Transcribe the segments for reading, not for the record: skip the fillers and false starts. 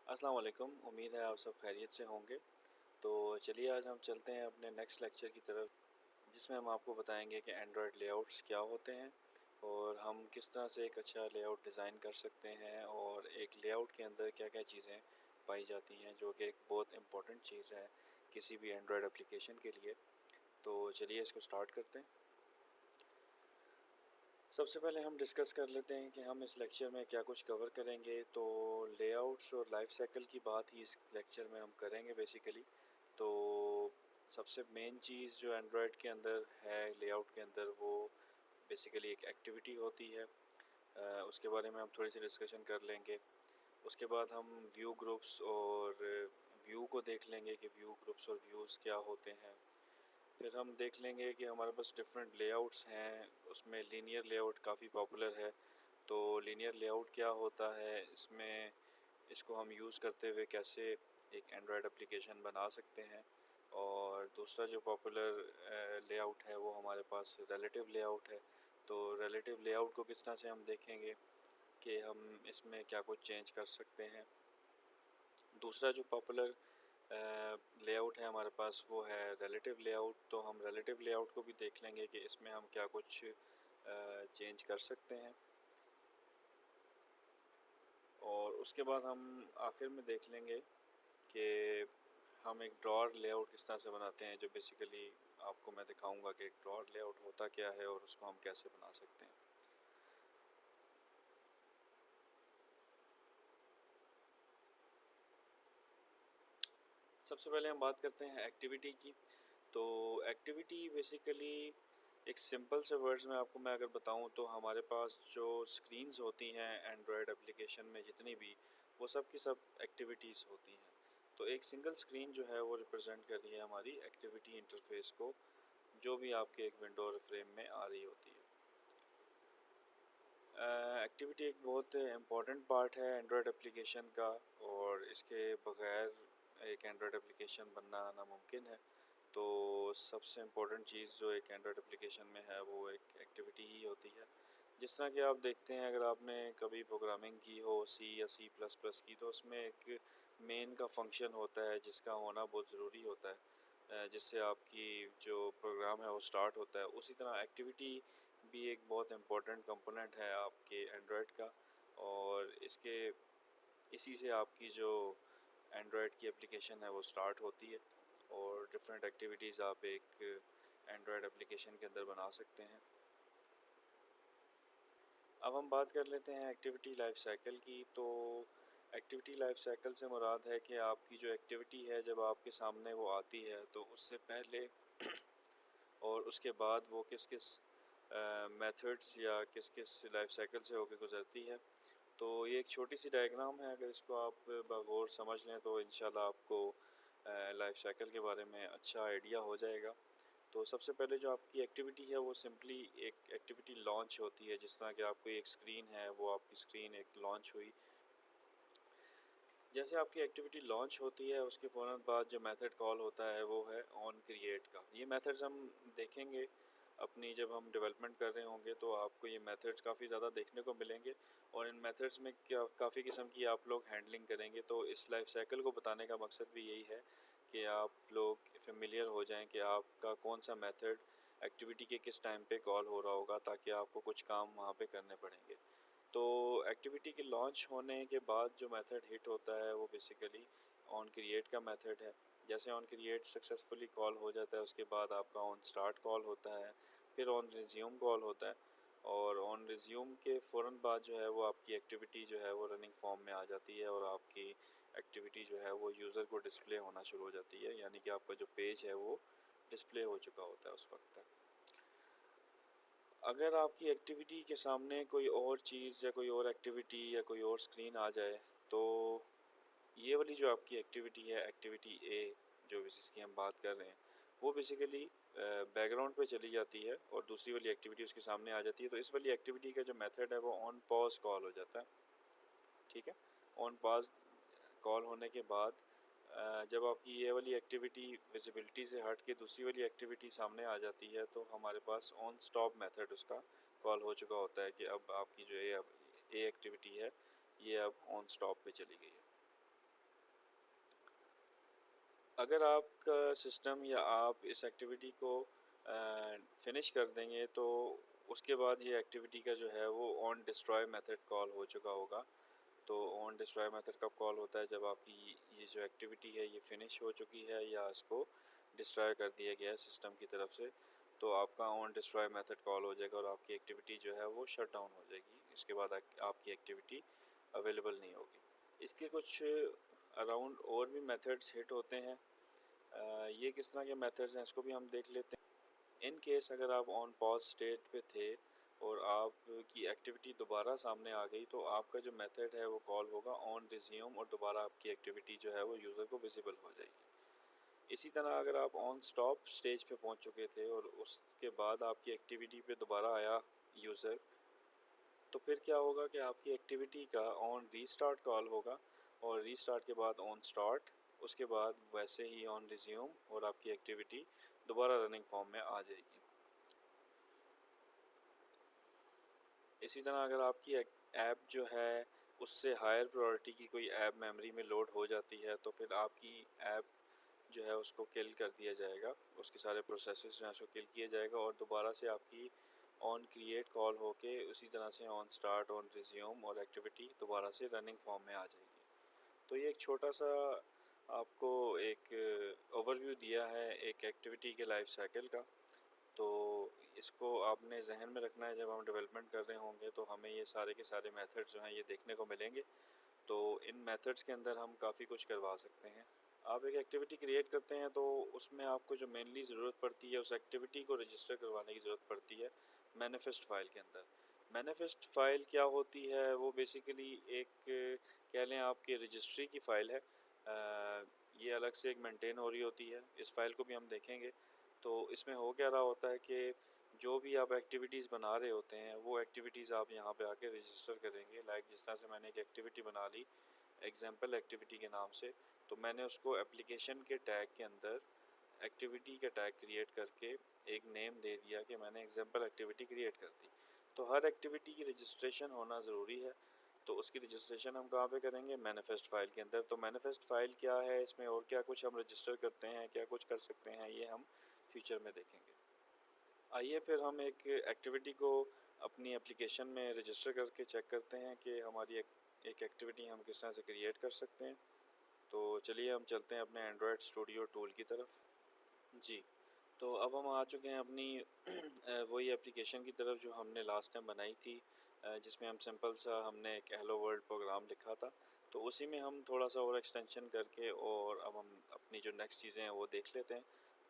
अस्सलाम वालेकुम। उम्मीद है आप सब खैरियत से होंगे। तो चलिए आज हम चलते हैं अपने नेक्स्ट लेक्चर की तरफ, जिसमें हम आपको बताएंगे कि एंड्रॉयड लेआउट्स क्या होते हैं और हम किस तरह से एक अच्छा लेआउट डिज़ाइन कर सकते हैं और एक लेआउट के अंदर क्या क्या चीज़ें पाई जाती हैं, जो कि एक बहुत इम्पॉर्टेंट चीज़ है किसी भी एंड्रॉयड एप्लीकेशन के लिए। तो चलिए इसको स्टार्ट करते हैं। सबसे पहले हम डिस्कस कर लेते हैं कि हम इस लेक्चर में क्या कुछ कवर करेंगे। तो लेआउट्स और लाइफ साइकिल की बात ही इस लेक्चर में हम करेंगे बेसिकली। तो सबसे मेन चीज़ जो एंड्रॉयड के अंदर है लेआउट के अंदर, वो बेसिकली एक एक्टिविटी होती है। उसके बारे में हम थोड़ी सी डिस्कशन कर लेंगे। उसके बाद हम व्यू ग्रुप्स और व्यू को देख लेंगे कि व्यू ग्रुप्स और व्यूज़ क्या होते हैं। फिर हम देख लेंगे कि हमारे पास डिफरेंट लेआउट्स हैं, उसमें लीनियर लेआउट काफ़ी पॉपुलर है। तो लीनियर लेआउट क्या होता है, इसमें इसको हम यूज़ करते हुए कैसे एक एंड्रॉयड एप्लीकेशन बना सकते हैं। और दूसरा जो पॉपुलर लेआउट है वो हमारे पास रिलेटिव लेआउट है। तो रिलेटिव लेआउट को किस तरह से हम देखेंगे कि हम इसमें क्या कुछ चेंज कर सकते हैं। दूसरा जो पॉपुलर लेआउट है हमारे पास वो है रिलेटिव लेआउट। तो हम रिलेटिव लेआउट को भी देख लेंगे कि इसमें हम क्या कुछ चेंज कर सकते हैं। और उसके बाद हम आखिर में देख लेंगे कि हम एक ड्रॉअर लेआउट किस तरह से बनाते हैं, जो बेसिकली आपको मैं दिखाऊंगा कि एक ड्रॉअर लेआउट होता क्या है और उसको हम कैसे बना सकते हैं। सबसे पहले हम बात करते हैं एक्टिविटी की। तो एक्टिविटी बेसिकली एक सिंपल से वर्ड्स में आपको मैं अगर बताऊं तो हमारे पास जो स्क्रीन्स होती हैं एंड्रॉयड एप्लीकेशन में जितनी भी, वो सब की सब एक्टिविटीज़ होती हैं। तो एक सिंगल स्क्रीन जो है वो रिप्रेजेंट कर रही है हमारी एक्टिविटी इंटरफेस को, जो भी आपके एक विंडो और फ्रेम में आ रही होती है। एक्टिविटी एक बहुत इम्पॉर्टेंट पार्ट है एंड्रॉयड एप्लीकेशन का, और इसके बग़ैर एक एंड्रॉयड एप्लीकेशन बनना नामुमकिन है। तो सबसे इम्पोर्टेंट चीज़ जो एक एंड्रॉयड एप्लीकेशन में है वो एक एक्टिविटी ही होती है। जिस तरह कि आप देखते हैं, अगर आपने कभी प्रोग्रामिंग की हो सी या सी प्लस प्लस की, तो उसमें एक मेन का फंक्शन होता है जिसका होना बहुत ज़रूरी होता है, जिससे आपकी जो प्रोग्राम है वो स्टार्ट होता है। उसी तरह एक्टिविटी भी एक बहुत इम्पोर्टेंट कंपोनेंट है आपके एंड्रॉयड का, और इसके इसी से आपकी जो एंड्रॉयड की एप्लीकेशन है वो स्टार्ट होती है, और डिफरेंट एक्टिविटीज़ आप एक एंड्रॉयड एप्लीकेशन के अंदर बना सकते हैं। अब हम बात कर लेते हैं एक्टिविटी लाइफ साइकिल की। तो एक्टिविटी लाइफ साइकिल से मुराद है कि आपकी जो एक्टिविटी है जब आपके सामने वो आती है, तो उससे पहले और उसके बाद वो किस किस मेथड्स या किस किस लाइफ साइकिल से होकर गुजरती है। तो ये एक छोटी सी डायग्राम है, अगर इसको आप बगौर समझ लें तो इंशाल्लाह आपको लाइफ साइकिल के बारे में अच्छा आइडिया हो जाएगा। तो सबसे पहले जो आपकी एक्टिविटी है वो सिंपली एक एक्टिविटी लॉन्च होती है। जिस तरह कि आपको एक स्क्रीन है, वो आपकी स्क्रीन एक लॉन्च हुई। जैसे आपकी एक्टिविटी लॉन्च होती है, उसके फ़ौरन बाद जो मेथड कॉल होता है वो है ऑन क्रिएट का। ये मेथड्स हम देखेंगे अपनी जब हम डेवलपमेंट कर रहे होंगे, तो आपको ये मेथड्स काफ़ी ज़्यादा देखने को मिलेंगे, और इन मेथड्स में क्या काफ़ी किस्म की आप लोग हैंडलिंग करेंगे। तो इस लाइफ साइकिल को बताने का मकसद भी यही है कि आप लोग फेमिलियर हो जाएं कि आपका कौन सा मेथड एक्टिविटी के किस टाइम पे कॉल हो रहा होगा, ताकि आपको कुछ काम वहाँ पे करने पड़ेंगे। तो एक्टिविटी के लॉन्च होने के बाद जो मेथड हिट होता है वो बेसिकली ऑन क्रिएट का मेथड है। जैसे ऑन क्रिएट सक्सेसफुली कॉल हो जाता है, उसके बाद आपका ऑन स्टार्ट कॉल होता है, फिर ऑन रिज्यूम कॉल होता है, और ऑन रिज्यूम के फ़ौरन बाद जो है वो आपकी एक्टिविटी जो है वो रनिंग फॉर्म में आ जाती है, और आपकी एक्टिविटी जो है वो यूज़र को डिस्प्ले होना शुरू हो जाती है, यानी कि आपका जो पेज है वो डिस्प्ले हो चुका होता है उस वक्त तक। अगर आपकी एक्टिविटी के सामने कोई और चीज़ या कोई और एक्टिविटी या कोई और स्क्रीन आ जाए, तो ये वाली जो आपकी एक्टिविटी है, एक्टिविटी ए, जो जिसकी हम बात कर रहे हैं, वो बेसिकली बैकग्राउंड पे चली जाती है और दूसरी वाली एक्टिविटी उसके सामने आ जाती है। तो इस वाली एक्टिविटी का जो मेथड है वो ऑन पॉज कॉल हो जाता है। ठीक है। ऑन पॉज कॉल होने के बाद जब आपकी ये वाली एक्टिविटी विजिबिलिटी से हट के दूसरी वाली एक्टिविटी सामने आ जाती है, तो हमारे पास ऑन स्टॉप मेथड उसका कॉल हो चुका होता है कि अब आपकी जो ए एक्टिविटी है ये अब ऑन स्टॉप पे चली गई है। अगर आपका सिस्टम या आप इस एक्टिविटी को फिनिश कर देंगे तो उसके बाद ये एक्टिविटी का जो है वो ऑन डिस्ट्रॉय मेथड कॉल हो चुका होगा। तो ऑन डिस्ट्रॉय मेथड कब कॉल होता है, जब आपकी ये जो एक्टिविटी है ये फिनिश हो चुकी है या इसको डिस्ट्रॉय कर दिया गया है सिस्टम की तरफ से, तो आपका ऑन डिस्ट्रॉय मेथड कॉल हो जाएगा और आपकी एक्टिविटी जो है वो शट डाउन हो जाएगी। इसके बाद आपकी एक्टिविटी अवेलेबल नहीं होगी। इसके कुछ अराउंड और भी मेथड्स हिट होते हैं। ये किस तरह के मेथड्स हैं इसको भी हम देख लेते हैं। इन केस अगर आप ऑन पॉज स्टेट पे थे और आपकी एक्टिविटी दोबारा सामने आ गई, तो आपका जो मेथड है वो कॉल होगा ऑन रिज्यूम और दोबारा आपकी एक्टिविटी जो है वो यूज़र को विजिबल हो जाएगी। इसी तरह अगर आप ऑन स्टॉप स्टेज पे पहुंच चुके थे और उसके बाद आपकी एक्टिविटी पे दोबारा आया यूज़र, तो फिर क्या होगा कि आपकी एक्टिविटी का ऑन रीस्टार्ट कॉल होगा और रीस्टार्ट के बाद ऑन स्टार्ट, उसके बाद वैसे ही ऑन रिज्यूम और आपकी एक्टिविटी दोबारा रनिंग फॉर्म में आ जाएगी। इसी तरह अगर आपकी ऐप जो है उससे हायर प्रायोरिटी की कोई ऐप मेमोरी में लोड हो जाती है, तो फिर आपकी ऐप जो है उसको किल कर दिया जाएगा, उसके सारे प्रोसेसेस जो हैं उसको किल किया जाएगा और दोबारा से आपकी ऑन क्रिएट कॉल होके उसी तरह से ऑन स्टार्ट ऑन रिज्यूम और एक्टिविटी दोबारा से रनिंग फॉर्म में आ जाएगी। तो ये एक छोटा सा आपको एक ओवरव्यू दिया है एक एक्टिविटी के लाइफ साइकिल का। तो इसको आपने जहन में रखना है, जब हम डेवलपमेंट कर रहे होंगे तो हमें ये सारे के सारे मेथड्स जो हैं ये देखने को मिलेंगे। तो इन मेथड्स के अंदर हम काफ़ी कुछ करवा सकते हैं। आप एक एक्टिविटी क्रिएट करते हैं तो उसमें आपको जो मेनली ज़रूरत पड़ती है उस एक्टिविटी को रजिस्टर करवाने की ज़रूरत पड़ती है मैनिफेस्ट फाइल के अंदर। मैनिफेस्ट फाइल क्या होती है, वो बेसिकली एक कह लें आपकी रजिस्ट्री की फ़ाइल है। ये अलग से एक मेंटेन हो रही होती है, इस फाइल को भी हम देखेंगे। तो इसमें हो क्या रहा होता है कि जो भी आप एक्टिविटीज़ बना रहे होते हैं वो एक्टिविटीज़ आप यहाँ पे आके रजिस्टर करेंगे। लाइक जिस तरह से मैंने एक एक्टिविटी बना ली एग्जाम्पल एक्टिविटी के नाम से, तो मैंने उसको एप्लीकेशन के टैग के अंदर एक्टिविटी का टैग क्रिएट करके एक नेम दे दिया कि मैंने एग्जाम्पल एक्टिविटी क्रिएट कर दी। तो हर एक्टिविटी की रजिस्ट्रेशन होना ज़रूरी है। तो उसकी रजिस्ट्रेशन हम कहाँ पे करेंगे, मैनिफेस्ट फाइल के अंदर। तो मैनिफेस्ट फाइल क्या है, इसमें और क्या कुछ हम रजिस्टर करते हैं, क्या कुछ कर सकते हैं, ये हम फ्यूचर में देखेंगे। आइए फिर हम एक एक्टिविटी को अपनी एप्लीकेशन में रजिस्टर करके चेक करते हैं कि हमारी एक एक्टिविटी हम किस तरह से क्रिएट कर सकते हैं। तो चलिए हम चलते हैं अपने एंड्रॉयड स्टूडियो टूल की तरफ। जी, तो अब हम आ चुके हैं अपनी वही एप्लीकेशन की तरफ जो हमने लास्ट टाइम बनाई थी, जिसमें हम सिंपल सा हमने एक हेलो वर्ल्ड प्रोग्राम लिखा था। तो उसी में हम थोड़ा सा और एक्सटेंशन करके और अब हम अपनी जो नेक्स्ट चीज़ें हैं वो देख लेते हैं।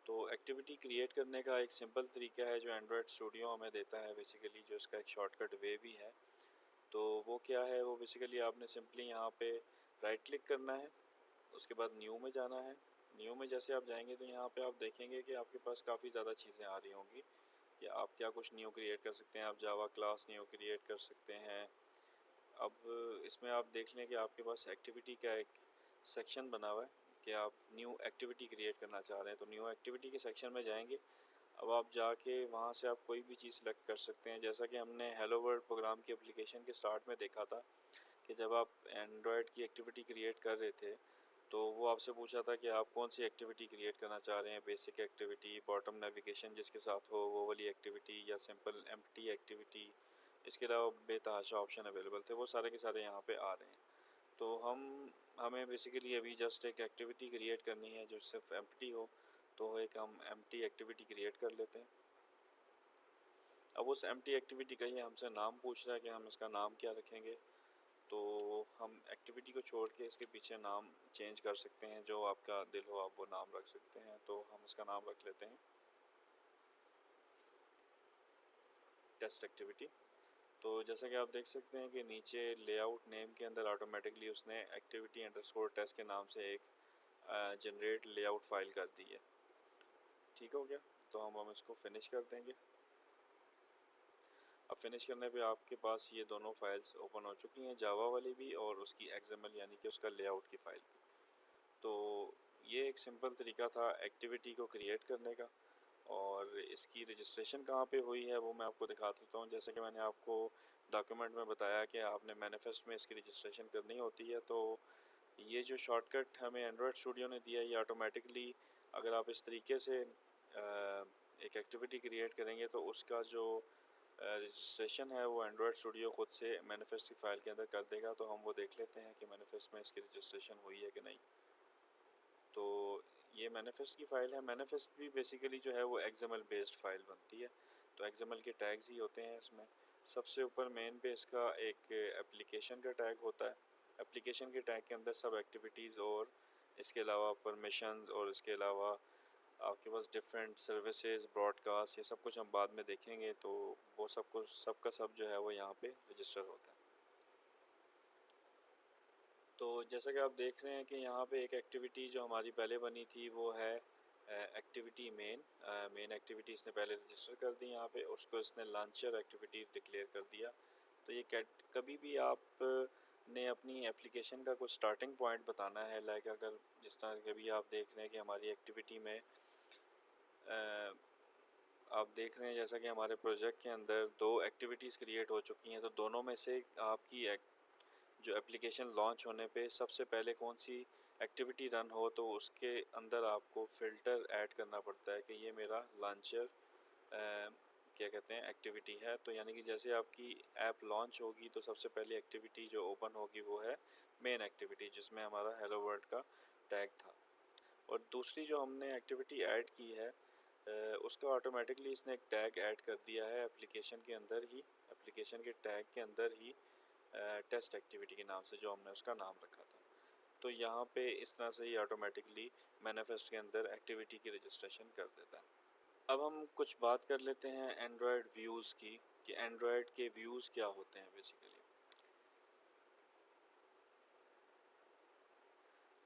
तो एक्टिविटी क्रिएट करने का एक सिंपल तरीका है जो एंड्रॉयड स्टूडियो हमें देता है बेसिकली, जो इसका एक शॉर्टकट वे भी है। तो वो क्या है, वो बेसिकली आपने सिंपली यहाँ पे राइट क्लिक करना है, उसके बाद न्यू में जाना है। न्यू में जैसे आप जाएंगे तो यहाँ पे आप देखेंगे कि आपके पास काफ़ी ज़्यादा चीज़ें आ रही होंगी कि आप क्या कुछ न्यू क्रिएट कर सकते हैं। आप जावा क्लास न्यू क्रिएट कर सकते हैं। अब इसमें आप देख लें कि आपके पास एक्टिविटी का एक सेक्शन बना हुआ है कि आप न्यू एक्टिविटी क्रिएट करना चाह रहे हैं। तो न्यू एक्टिविटी के सेक्शन में जाएंगे। अब आप जाके वहाँ से आप कोई भी चीज़ सेलेक्ट कर सकते हैं, जैसा कि हमने हेलो वर्ल्ड प्रोग्राम की एप्लीकेशन के स्टार्ट में देखा था कि जब आप एंड्रॉयड की एक्टिविटी क्रिएट कर रहे थे तो वो आपसे पूछा था कि आप कौन सी एक्टिविटी क्रिएट करना चाह रहे हैं, बेसिक एक्टिविटी, बॉटम नेविगेशन जिसके साथ हो वो वाली एक्टिविटी, या सिंपल एम्प्टी एक्टिविटी। इसके अलावा बेतहाशा ऑप्शन अवेलेबल थे, वो सारे के सारे यहाँ पे आ रहे हैं। तो हमें बेसिकली अभी जस्ट एक एक्टिविटी क्रिएट करनी है जो सिर्फ एम्प्टी हो। तो एक हम एम्प्टी एक्टिविटी क्रिएट कर लेते हैं। अब उस एम्प्टी एक्टिविटी का ही हमसे नाम पूछ रहा है कि हम इसका नाम क्या रखेंगे। तो हम एक्टिविटी को छोड़ के इसके पीछे नाम चेंज कर सकते हैं, जो आपका दिल हो आप वो नाम रख सकते हैं। तो हम इसका नाम रख लेते हैं टेस्ट एक्टिविटी। तो जैसा कि आप देख सकते हैं कि नीचे लेआउट नेम के अंदर ऑटोमेटिकली उसने एक्टिविटी अंडरस्कोर टेस्ट के नाम से एक जनरेट लेआउट फाइल कर दी है। ठीक हो गया, तो हम इसको फिनिश कर देंगे। अब फिनिश करने पे आपके पास ये दोनों फाइल्स ओपन हो चुकी हैं, जावा वाली भी और उसकी एक्सएमएल यानी कि उसका लेआउट की फ़ाइल भी। तो ये एक सिंपल तरीका था एक्टिविटी को क्रिएट करने का। और इसकी रजिस्ट्रेशन कहाँ पे हुई है वो मैं आपको दिखा देता हूँ। जैसे कि मैंने आपको डॉक्यूमेंट में बताया कि आपने मैनिफेस्ट में इसकी रजिस्ट्रेशन करनी होती है। तो ये जो शॉर्टकट हमें एंड्रॉयड स्टूडियो ने दिया है, ये ऑटोमेटिकली अगर आप इस तरीके से एक एक्टिविटी क्रिएट करेंगे तो उसका जो रजिस्ट्रेशन है वो एंड्रॉयड स्टूडियो ख़ुद से मैनिफेस्ट की फ़ाइल के अंदर कर देगा। तो हम वो देख लेते हैं कि मैनिफेस्ट में इसकी रजिस्ट्रेशन हुई है कि नहीं। तो ये मैनिफेस्ट की फ़ाइल है। मैनिफेस्ट भी बेसिकली जो है वो एक्सएमएल बेस्ड फ़ाइल बनती है, तो एक्सएमएल के टैग्स ही होते हैं इसमें। सबसे ऊपर मेन पे इसका एक एप्लीकेशन का टैग होता है। एप्लीकेशन के टैग के अंदर सब एक्टिविटीज़ और इसके अलावा परमिशंस और इसके अलावा आपके पास डिफरेंट सर्विसेज, ब्रॉडकास्ट, ये सब कुछ हम बाद में देखेंगे। तो वो सब कुछ सबका सब जो है वो यहाँ पे रजिस्टर होता है। तो जैसा कि आप देख रहे हैं कि यहाँ पे एक एक्टिविटी जो हमारी पहले बनी थी वो है एक्टिविटी मेन एक्टिविटी इसने पहले रजिस्टर कर दी यहाँ पे, उसको इसने लॉन्चर एक्टिविटी डिक्लेयर कर दिया। तो ये कभी भी आप ने अपनी एप्लीकेशन का कुछ स्टार्टिंग पॉइंट बताना है, लाइक अगर जिस तरह कभी आप देख रहे हैं कि हमारी एक्टिविटी में आप देख रहे हैं जैसा कि हमारे प्रोजेक्ट के अंदर 2 एक्टिविटीज़ क्रिएट हो चुकी हैं, तो दोनों में से आपकी जो एप्लीकेशन लॉन्च होने पे सबसे पहले कौन सी एक्टिविटी रन हो, तो उसके अंदर आपको फ़िल्टर ऐड करना पड़ता है कि ये मेरा लॉन्चर क्या कहते हैं एक्टिविटी है। तो यानी कि जैसे आपकी ऐप लॉन्च होगी तो सबसे पहली एक्टिविटी जो ओपन होगी वो है मेन एक्टिविटी, जिसमें हमारा हेलो वर्ल्ड का टैग था। और दूसरी जो हमने एक्टिविटी ऐड की है उसका ऑटोमेटिकली इसने एक टैग ऐड कर दिया है एप्लीकेशन के अंदर ही, एप्लीकेशन के टैग के अंदर ही टेस्ट एक्टिविटी के नाम से जो हमने उसका नाम रखा था। तो यहाँ पे इस तरह से ही ऑटोमेटिकली मैनिफेस्ट के अंदर एक्टिविटी की रजिस्ट्रेशन कर देता है। अब हम कुछ बात कर लेते हैं एंड्रॉयड व्यूज़ की, कि एंड्रॉयड के व्यूज़ क्या होते हैं बेसिकली।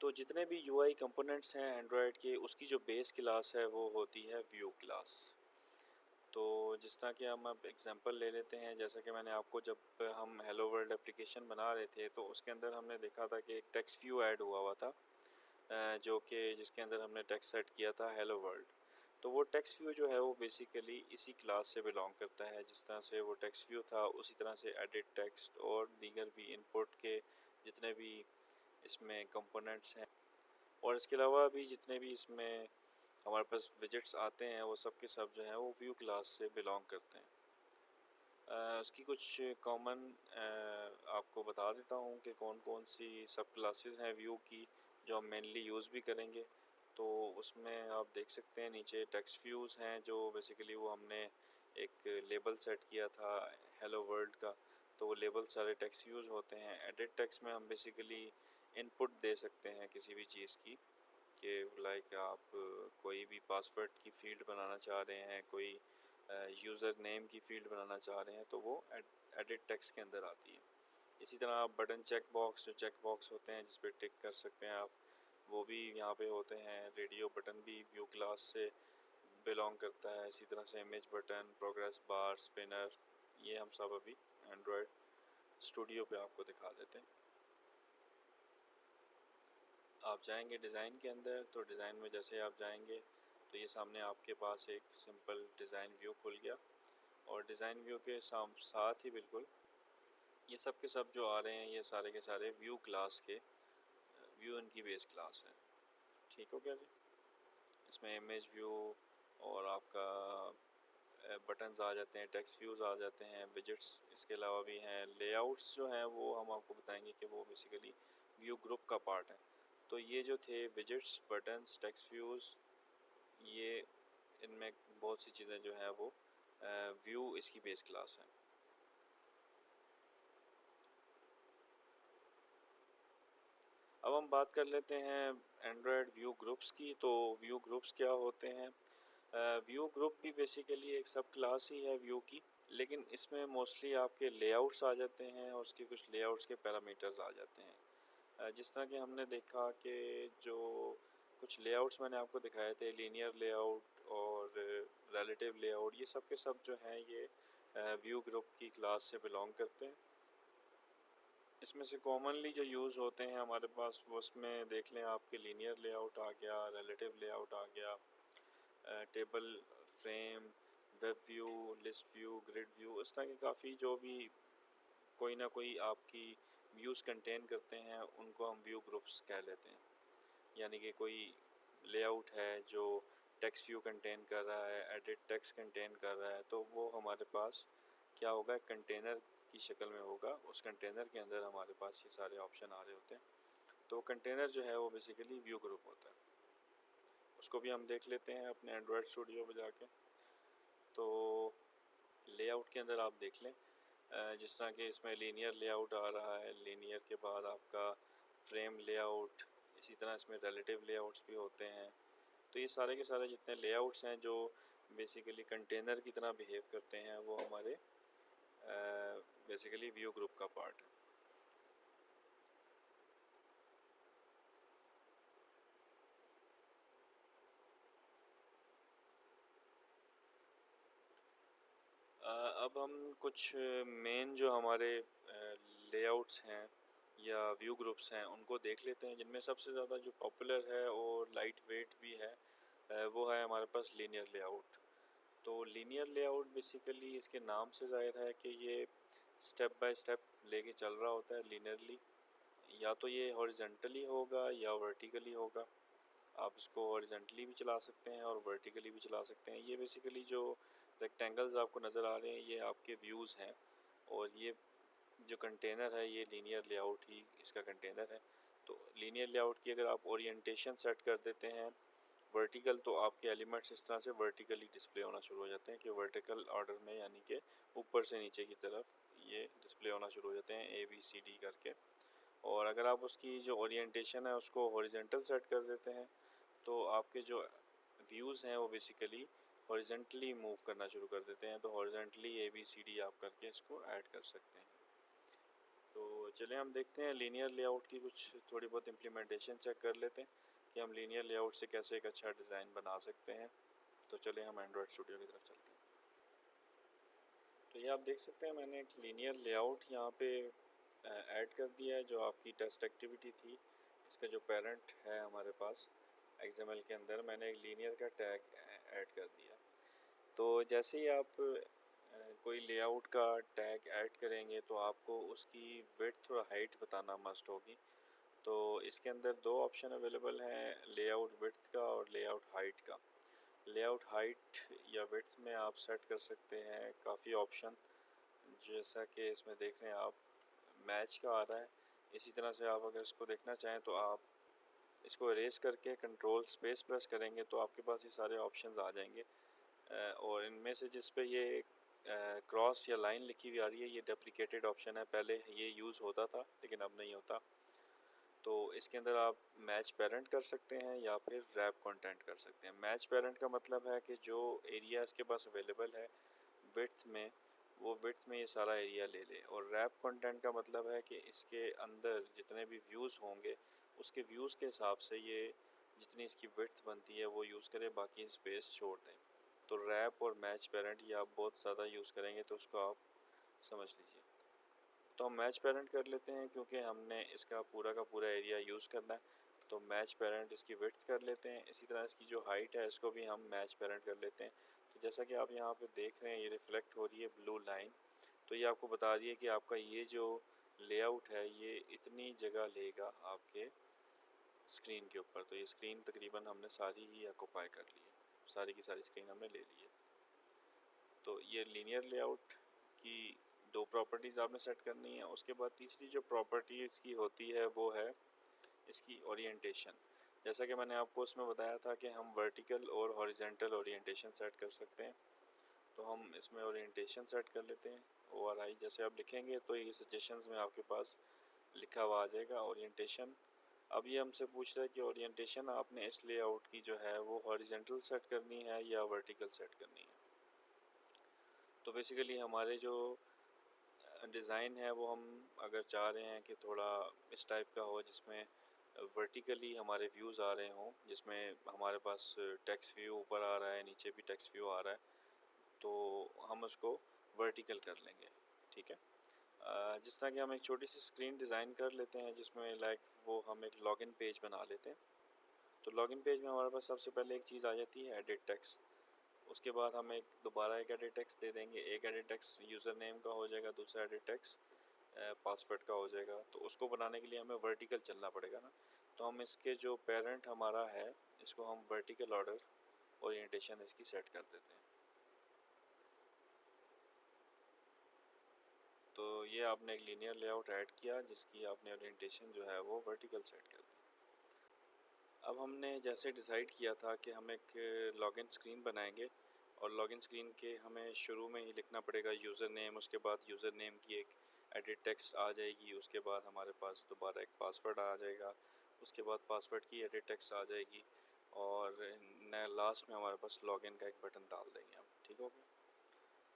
तो जितने भी यूआई कंपोनेंट्स हैं एंड्रॉयड के, उसकी जो बेस क्लास है वो होती है व्यू क्लास। तो जिस तरह कि हम अब एग्जांपल ले लेते हैं, जैसा कि मैंने आपको जब हम हेलो वर्ल्ड एप्लीकेशन बना रहे थे तो उसके अंदर हमने देखा था कि एक टेक्स्ट व्यू ऐड हुआ था, जो कि जिसके अंदर हमने टेक्स्ट सेट किया था हेलो वर्ल्ड। तो वो टेक्स्ट व्यू जो है वो बेसिकली इसी क्लास से बिलोंग करता है। जिस तरह से वो टेक्स्ट व्यू था उसी तरह से एडिट टेक्स्ट और दीगर भी इनपुट के जितने भी इसमें कंपोनेंट्स हैं और इसके अलावा भी जितने भी इसमें हमारे पास विजेट्स आते हैं वो सब के सब जो हैं वो व्यू क्लास से बिलोंग करते हैं। उसकी कुछ कॉमन आपको बता देता हूँ कि कौन कौन सी सब क्लासेस हैं व्यू की जो हम मेनली यूज़ भी करेंगे। तो उसमें आप देख सकते हैं नीचे टेक्स्ट व्यूज़ हैं जो बेसिकली वो हमने एक लेबल सेट किया था हेलो वर्ल्ड का, तो वो लेबल सारे टेक्स्ट व्यूज़ होते हैं। एडिट टेक्स्ट में हम बेसिकली इनपुट दे सकते हैं किसी भी चीज़ की, कि लाइक आप कोई भी पासवर्ड की फ़ील्ड बनाना चाह रहे हैं, कोई यूज़र नेम की फ़ील्ड बनाना चाह रहे हैं, तो वो एडिट टेक्स्ट के अंदर आती है। इसी तरह आप बटन चेक बॉक्स, जो चेक बॉक्स होते हैं जिस पर टिक कर सकते हैं आप, वो भी यहाँ पे होते हैं। रेडियो बटन भी व्यू क्लास से बिलोंग करता है। इसी तरह से image button, progress bar, spinner, ये हम सब अभी एंड्रॉयड स्टूडियो पे आपको दिखा देते हैं। आप जाएंगे डिज़ाइन के अंदर, तो डिज़ाइन में जैसे आप जाएंगे तो ये सामने आपके पास एक सिंपल डिज़ाइन व्यू खुल गया। और डिज़ाइन व्यू के साथ ही बिल्कुल ये सब के सब जो आ रहे हैं ये सारे के सारे व्यू क्लास के व्यू इनकी बेस क्लास है। ठीक हो गया जी। इसमें इमेज व्यू और आपका बटन्स आ जाते हैं, टेक्स्ट व्यूज़ आ जाते हैं, विजेट्स इसके अलावा भी हैं। लेआउट्स जो हैं वो हम आपको बताएंगे कि वो बेसिकली व्यू ग्रुप का पार्ट है। तो ये जो थे विजेट्स, बटन्स, टेक्स्ट व्यूज़, ये इनमें बहुत सी चीज़ें जो हैं वो व्यू इसकी बेस क्लास है। अब हम बात कर लेते हैं एंड्रॉयड व्यू ग्रुप्स की। तो व्यू ग्रुप्स क्या होते हैं? व्यू ग्रुप भी बेसिकली एक सब क्लास ही है व्यू की, लेकिन इसमें मोस्टली आपके लेआउट्स आ जाते हैं और उसके कुछ लेआउट्स के पैरामीटर्स आ जाते हैं। जिस तरह कि हमने देखा कि जो कुछ लेआउट्स मैंने आपको दिखाए थे, लीनियर लेआउट और रिलेटिव लेआउट, ये सब के सब जो हैं ये व्यू ग्रुप की क्लास से बिलोंग करते हैं। इसमें से कॉमनली जो यूज़ होते हैं हमारे पास वो उसमें देख लें आपके लीनियर लेआउट आ गया, रिलेटिव लेआउट आ गया, table frame, web view, list view, grid view, इस तरह के काफ़ी जो भी कोई ना कोई आपकी व्यूज़ कंटेन करते हैं उनको हम व्यू ग्रुप्स कह लेते हैं। यानी कि कोई लेआउट है जो टेक्स्ट व्यू कंटेन कर रहा है, एडिट टेक्स्ट कंटेन कर रहा है, तो वो हमारे पास क्या होगा, कंटेनर की शक्ल में होगा। उस कंटेनर के अंदर हमारे पास ये सारे ऑप्शन आ रहे होते हैं। तो कंटेनर जो है वो बेसिकली व्यू ग्रुप होता है। उसको भी हम देख लेते हैं अपने एंड्रॉयड स्टूडियो पे जाके। तो लेआउट के अंदर आप देख लें, जिस तरह कि इसमें लीनियर लेआउट आ रहा है, लीनियर के बाद आपका फ्रेम लेआउट, इसी तरह इसमें रिलेटिव लेआउट्स भी होते हैं। तो ये सारे के सारे जितने लेआउट्स हैं जो बेसिकली कंटेनर की तरह बिहेव करते हैं, वो हमारे बेसिकली व्यू ग्रुप का पार्ट है। अब हम कुछ मेन जो हमारे लेआउट्स हैं या व्यू ग्रुप्स हैं उनको देख लेते हैं, जिनमें सबसे ज़्यादा जो पॉपुलर है और लाइट वेट भी है, वो है हमारे पास लीनियर लेआउट। तो लीनियर लेआउट बेसिकली इसके नाम से ज़ाहिर है कि ये स्टेप बाय स्टेप लेके चल रहा होता है लीनियरली। या तो ये हॉरिजेंटली होगा या वर्टिकली होगा। आप इसको हॉरिजेंटली भी चला सकते हैं और वर्टिकली भी चला सकते हैं। ये बेसिकली जो रेक्टेंगल्स आपको नज़र आ रहे हैं ये आपके व्यूज़ हैं, और ये जो कंटेनर है ये लीनियर लेआउट ही इसका कंटेनर है। तो लीनियर लेआउट की अगर आप ओरिएंटेशन सेट कर देते हैं वर्टिकल, तो आपके एलिमेंट्स इस तरह से वर्टिकली डिस्प्ले होना शुरू हो जाते हैं कि वर्टिकल ऑर्डर में, यानी कि ऊपर से नीचे की तरफ ये डिस्प्ले होना शुरू हो जाते हैं ABCD करके। और अगर आप उसकी जो ओरिएंटेशन है उसको हॉरिजेंटल सेट कर देते हैं तो आपके जो व्यूज़ हैं वो बेसिकली हॉरिजेंटली मूव करना शुरू कर देते हैं। तो हॉरिजेंटली ABCD आप करके इसको ऐड कर सकते हैं। तो चलिए हम देखते हैं लीनियर लेआउट की कुछ थोड़ी बहुत इम्प्लीमेंटेशन चेक कर लेते हैं कि हम लीनियर लेआउट से कैसे एक अच्छा डिज़ाइन बना सकते हैं। तो चलिए हम एंड्रॉयड स्टूडियो की तरफ चलते हैं। तो ये आप देख सकते हैं मैंने एक लीनियर लेआउट यहाँ पे ऐड कर दिया है, जो आपकी टेस्ट एक्टिविटी थी। इसका जो पेरेंट है हमारे पास XML के अंदर, मैंने एक लीनियर का टैग ऐड कर दिया। तो जैसे ही आप कोई लेआउट का टैग ऐड करेंगे तो आपको उसकी विड्थ और हाइट बताना मस्ट होगी। तो इसके अंदर दो ऑप्शन अवेलेबल हैं, लेआउट विड्थ का और लेआउट हाइट का। लेआउट हाइट या विड्थ में आप सेट कर सकते हैं काफ़ी ऑप्शन, जैसा कि इसमें देख रहे हैं आप मैच का आ रहा है। इसी तरह से आप अगर इसको देखना चाहें तो आप इसको इरेज करके कंट्रोल स्पेस प्रेस करेंगे तो आपके पास ये सारे ऑप्शंस आ जाएंगे। और इनमें से जिस पे ये क्रॉस या लाइन लिखी हुई आ रही है ये डेप्लिकेटेड ऑप्शन है, पहले ये यूज़ होता था लेकिन अब नहीं होता। तो इसके अंदर आप मैच पेरेंट कर सकते हैं या फिर रैप कंटेंट कर सकते हैं। मैच पेरेंट का मतलब है कि जो एरिया इसके पास अवेलेबल है विड्थ में, वो विड्थ में ये सारा एरिया ले ले। और रैप कंटेंट का मतलब है कि इसके अंदर जितने भी व्यूज़ होंगे उसके व्यूज़ के हिसाब से ये जितनी इसकी विड्थ बनती है वो यूज़ करे, बाकी स्पेस छोड़ दें। तो रैप और मैच पेरेंट ये आप बहुत ज़्यादा यूज़ करेंगे तो उसको आप समझ लीजिए। तो हम मैच पेरेंट कर लेते हैं क्योंकि हमने इसका पूरा का पूरा एरिया यूज़ करना है। तो मैच पेरेंट इसकी विड्थ कर लेते हैं। इसी तरह इसकी जो हाइट है इसको भी हम मैच पेरेंट कर लेते हैं। तो जैसा कि आप यहाँ पे देख रहे हैं ये रिफ्लेक्ट हो रही है ब्लू लाइन, तो ये आपको बता रही है कि आपका ये जो लेआउट है ये इतनी जगह लेगा आपके स्क्रीन के ऊपर। तो ये स्क्रीन तकरीबन हमने सारी ही ऑक्यूपाई कर ली है, सारी की सारी स्क्रीन हमने ले ली है। तो ये लीनियर लेआउट की दो प्रॉपर्टीज़ आपने सेट करनी है। उसके बाद तीसरी जो प्रॉपर्टी इसकी होती है वो है इसकी ओरिएंटेशन। जैसा कि मैंने आपको उसमें बताया था कि हम वर्टिकल और हॉरिजेंटल ओरिएंटेशन सेट कर सकते हैं। तो हम इसमें ओरिएंटेशन सेट कर लेते हैं। ORI जैसे आप लिखेंगे तो ये सजेशंस में आपके पास लिखा हुआ आ जाएगा ओरिएंटेशन। अब ये हमसे पूछ रहा है कि ओरिएंटेशन आपने इस लेआउट की जो है वो हॉरिजेंटल सेट करनी है या वर्टिकल सेट करनी है। तो बेसिकली हमारे जो डिज़ाइन है वो हम अगर चाह रहे हैं कि थोड़ा इस टाइप का हो जिसमें वर्टिकली हमारे व्यूज़ आ रहे हों, जिसमें हमारे पास टेक्स्ट व्यू ऊपर आ रहा है, नीचे भी टेक्स्ट व्यू आ रहा है, तो हम उसको वर्टिकल कर लेंगे। ठीक है। जिस तरह कि हम एक छोटी सी स्क्रीन डिज़ाइन कर लेते हैं जिसमें लाइक वो हम एक लॉगिन पेज बना लेते हैं। तो लॉगिन पेज में हमारे पास सबसे पहले एक चीज़ आ जाती है एडिट टेक्स्ट। उसके बाद हम दोबारा एक एडिट टेक्स्ट दे देंगे। एक एडिट टेक्स्ट यूज़र नेम का हो जाएगा, दूसरा एडिट टेक्स्ट पासवर्ड का हो जाएगा। तो उसको बनाने के लिए हमें वर्टिकल चलना पड़ेगा ना। तो हम इसके जो पेरेंट हमारा है इसको हम वर्टिकल ऑर्डर ओरिएंटेशन इसकी सेट कर देते हैं। तो ये आपने एक लीनियर लेआउट ऐड किया जिसकी आपने ओरिएंटेशन जो है वो वर्टिकल सेट कर दी। अब हमने जैसे डिसाइड किया था कि हम एक लॉगिन स्क्रीन बनाएंगे और लॉगिन स्क्रीन के हमें शुरू में ही लिखना पड़ेगा यूज़र नेम, उसके बाद यूज़र नेम की एक एडिट टेक्स्ट आ जाएगी, उसके बाद हमारे पास दोबारा एक पासवर्ड आ जाएगा, उसके बाद पासवर्ड की एडिट टेक्स्ट आ जाएगी और लास्ट में हमारे पास लॉगिन का एक बटन डाल देंगे हम। ठीक हो गया।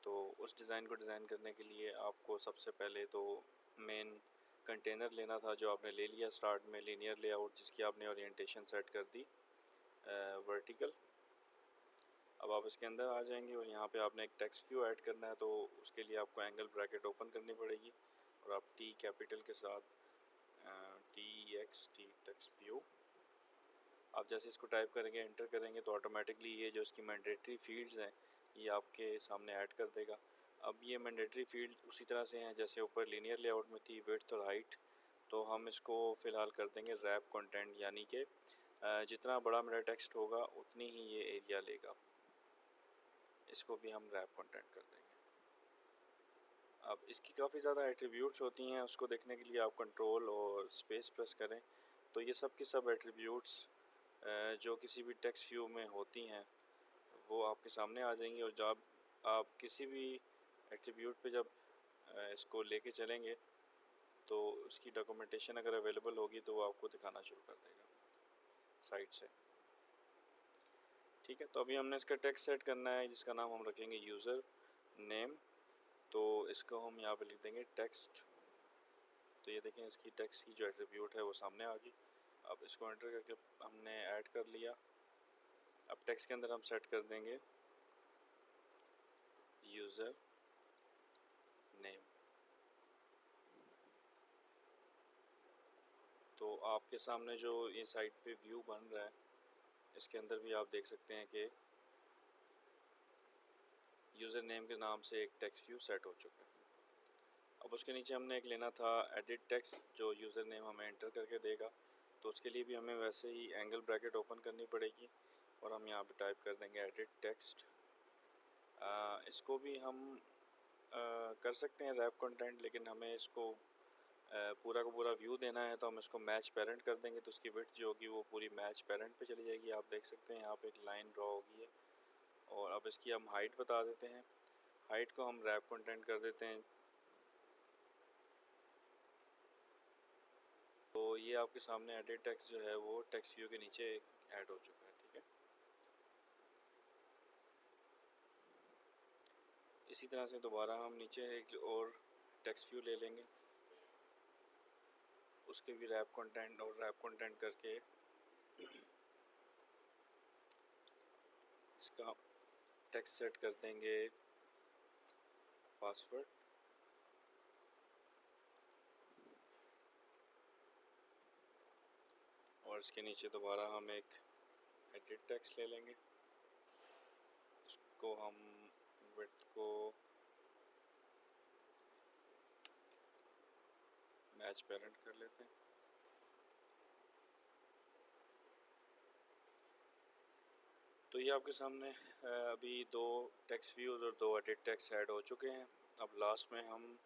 तो उस डिज़ाइन को डिज़ाइन करने के लिए आपको सबसे पहले तो मेन कंटेनर लेना था जो आपने ले लिया स्टार्ट में, लीनियर लेआउट जिसकी आपने ओरिएंटेशन सेट कर दी वर्टिकल। अब आप इसके अंदर आ जाएंगे और यहाँ पे आपने एक टेक्स्ट व्यू ऐड करना है, तो उसके लिए आपको एंगल ब्रैकेट ओपन करनी पड़ेगी और आप टी कैपिटल के साथ TXT टेक्स्ट व्यू, आप जैसे इसको टाइप करेंगे एंटर करेंगे तो ऑटोमेटिकली ये जो इसकी मैंडेटरी फील्ड्स हैं ये आपके सामने ऐड कर देगा। अब ये मैंडेटरी फील्ड उसी तरह से हैं जैसे ऊपर लीनियर लेआउट में थी, विड्थ और हाइट। तो हम इसको फ़िलहाल कर देंगे रैप कंटेंट, यानी कि जितना बड़ा मेरा टेक्स्ट होगा उतनी ही ये एरिया लेगा। इसको भी हम रैप कंटेंट कर देंगे। अब इसकी काफ़ी ज़्यादा एट्रीब्यूट्स होती हैं, उसको देखने के लिए आप कंट्रोल और स्पेस प्रेस करें तो ये सब की सब एट्रीब्यूट्स जो किसी भी टेक्स्ट व्यू में होती हैं वो आपके सामने आ जाएंगी। और जब आप किसी भी एट्रीब्यूट पे जब इसको लेके चलेंगे तो उसकी डॉक्यूमेंटेशन अगर अवेलेबल होगी तो वो आपको दिखाना शुरू कर देगा साइट से। ठीक है, तो अभी हमने इसका टेक्स्ट सेट करना है जिसका नाम हम रखेंगे यूज़र नेम। तो इसको हम यहाँ पे लिख देंगे टेक्स्ट। तो ये देखें इसकी टेक्स्ट की जो एट्रीब्यूट है वो सामने आ गई। अब इसको एंटर करके हमने ऐड कर लिया। अब टेक्स्ट के अंदर हम सेट कर देंगे यूज़र नेम। तो आपके सामने जो ये साइट पे व्यू बन रहा है इसके अंदर भी आप देख सकते हैं कि यूज़र नेम के नाम से एक टेक्स्ट व्यू सेट हो चुका है। अब उसके नीचे हमने एक लेना था एडिट टेक्स्ट जो यूज़र नेम हमें एंटर करके देगा। तो उसके लिए भी हमें वैसे ही एंगल ब्रैकेट ओपन करनी पड़ेगी और हम यहाँ पे टाइप कर देंगे एडिट टेक्स्ट। इसको भी हम कर सकते हैं रैप कंटेंट, लेकिन हमें इसको पूरा का पूरा व्यू देना है तो हम इसको मैच पेरेंट कर देंगे। तो उसकी विड्थ जो होगी वो पूरी मैच पेरेंट पे चली जाएगी। आप देख सकते हैं यहाँ पे एक लाइन ड्रॉ होगी है। और अब इसकी हम हाइट बता देते हैं, हाइट को हम रैप कंटेंट कर देते हैं। तो ये आपके सामने एडिट टेक्स्ट जो है वो टेक्स्ट व्यू के नीचे ऐड हो चुका है। ठीक है, इसी तरह से दोबारा हम नीचे एक और टेक्स्ट व्यू ले लेंगे, उसके भी रैप कंटेंट और रैप कंटेंट करके इसका टेक्स्ट सेट कर देंगे पासवर्ड। और इसके नीचे दोबारा हम एक एडिट टेक्स्ट ले लेंगे, इसको हम विड्थ को मैच पेरेंट कर लेते हैं। तो ये आपके सामने अभी दो टेक्स्ट व्यूज़ और दो एडिट टेक्स्ट ऐड हो चुके हैं। अब लास्ट में हम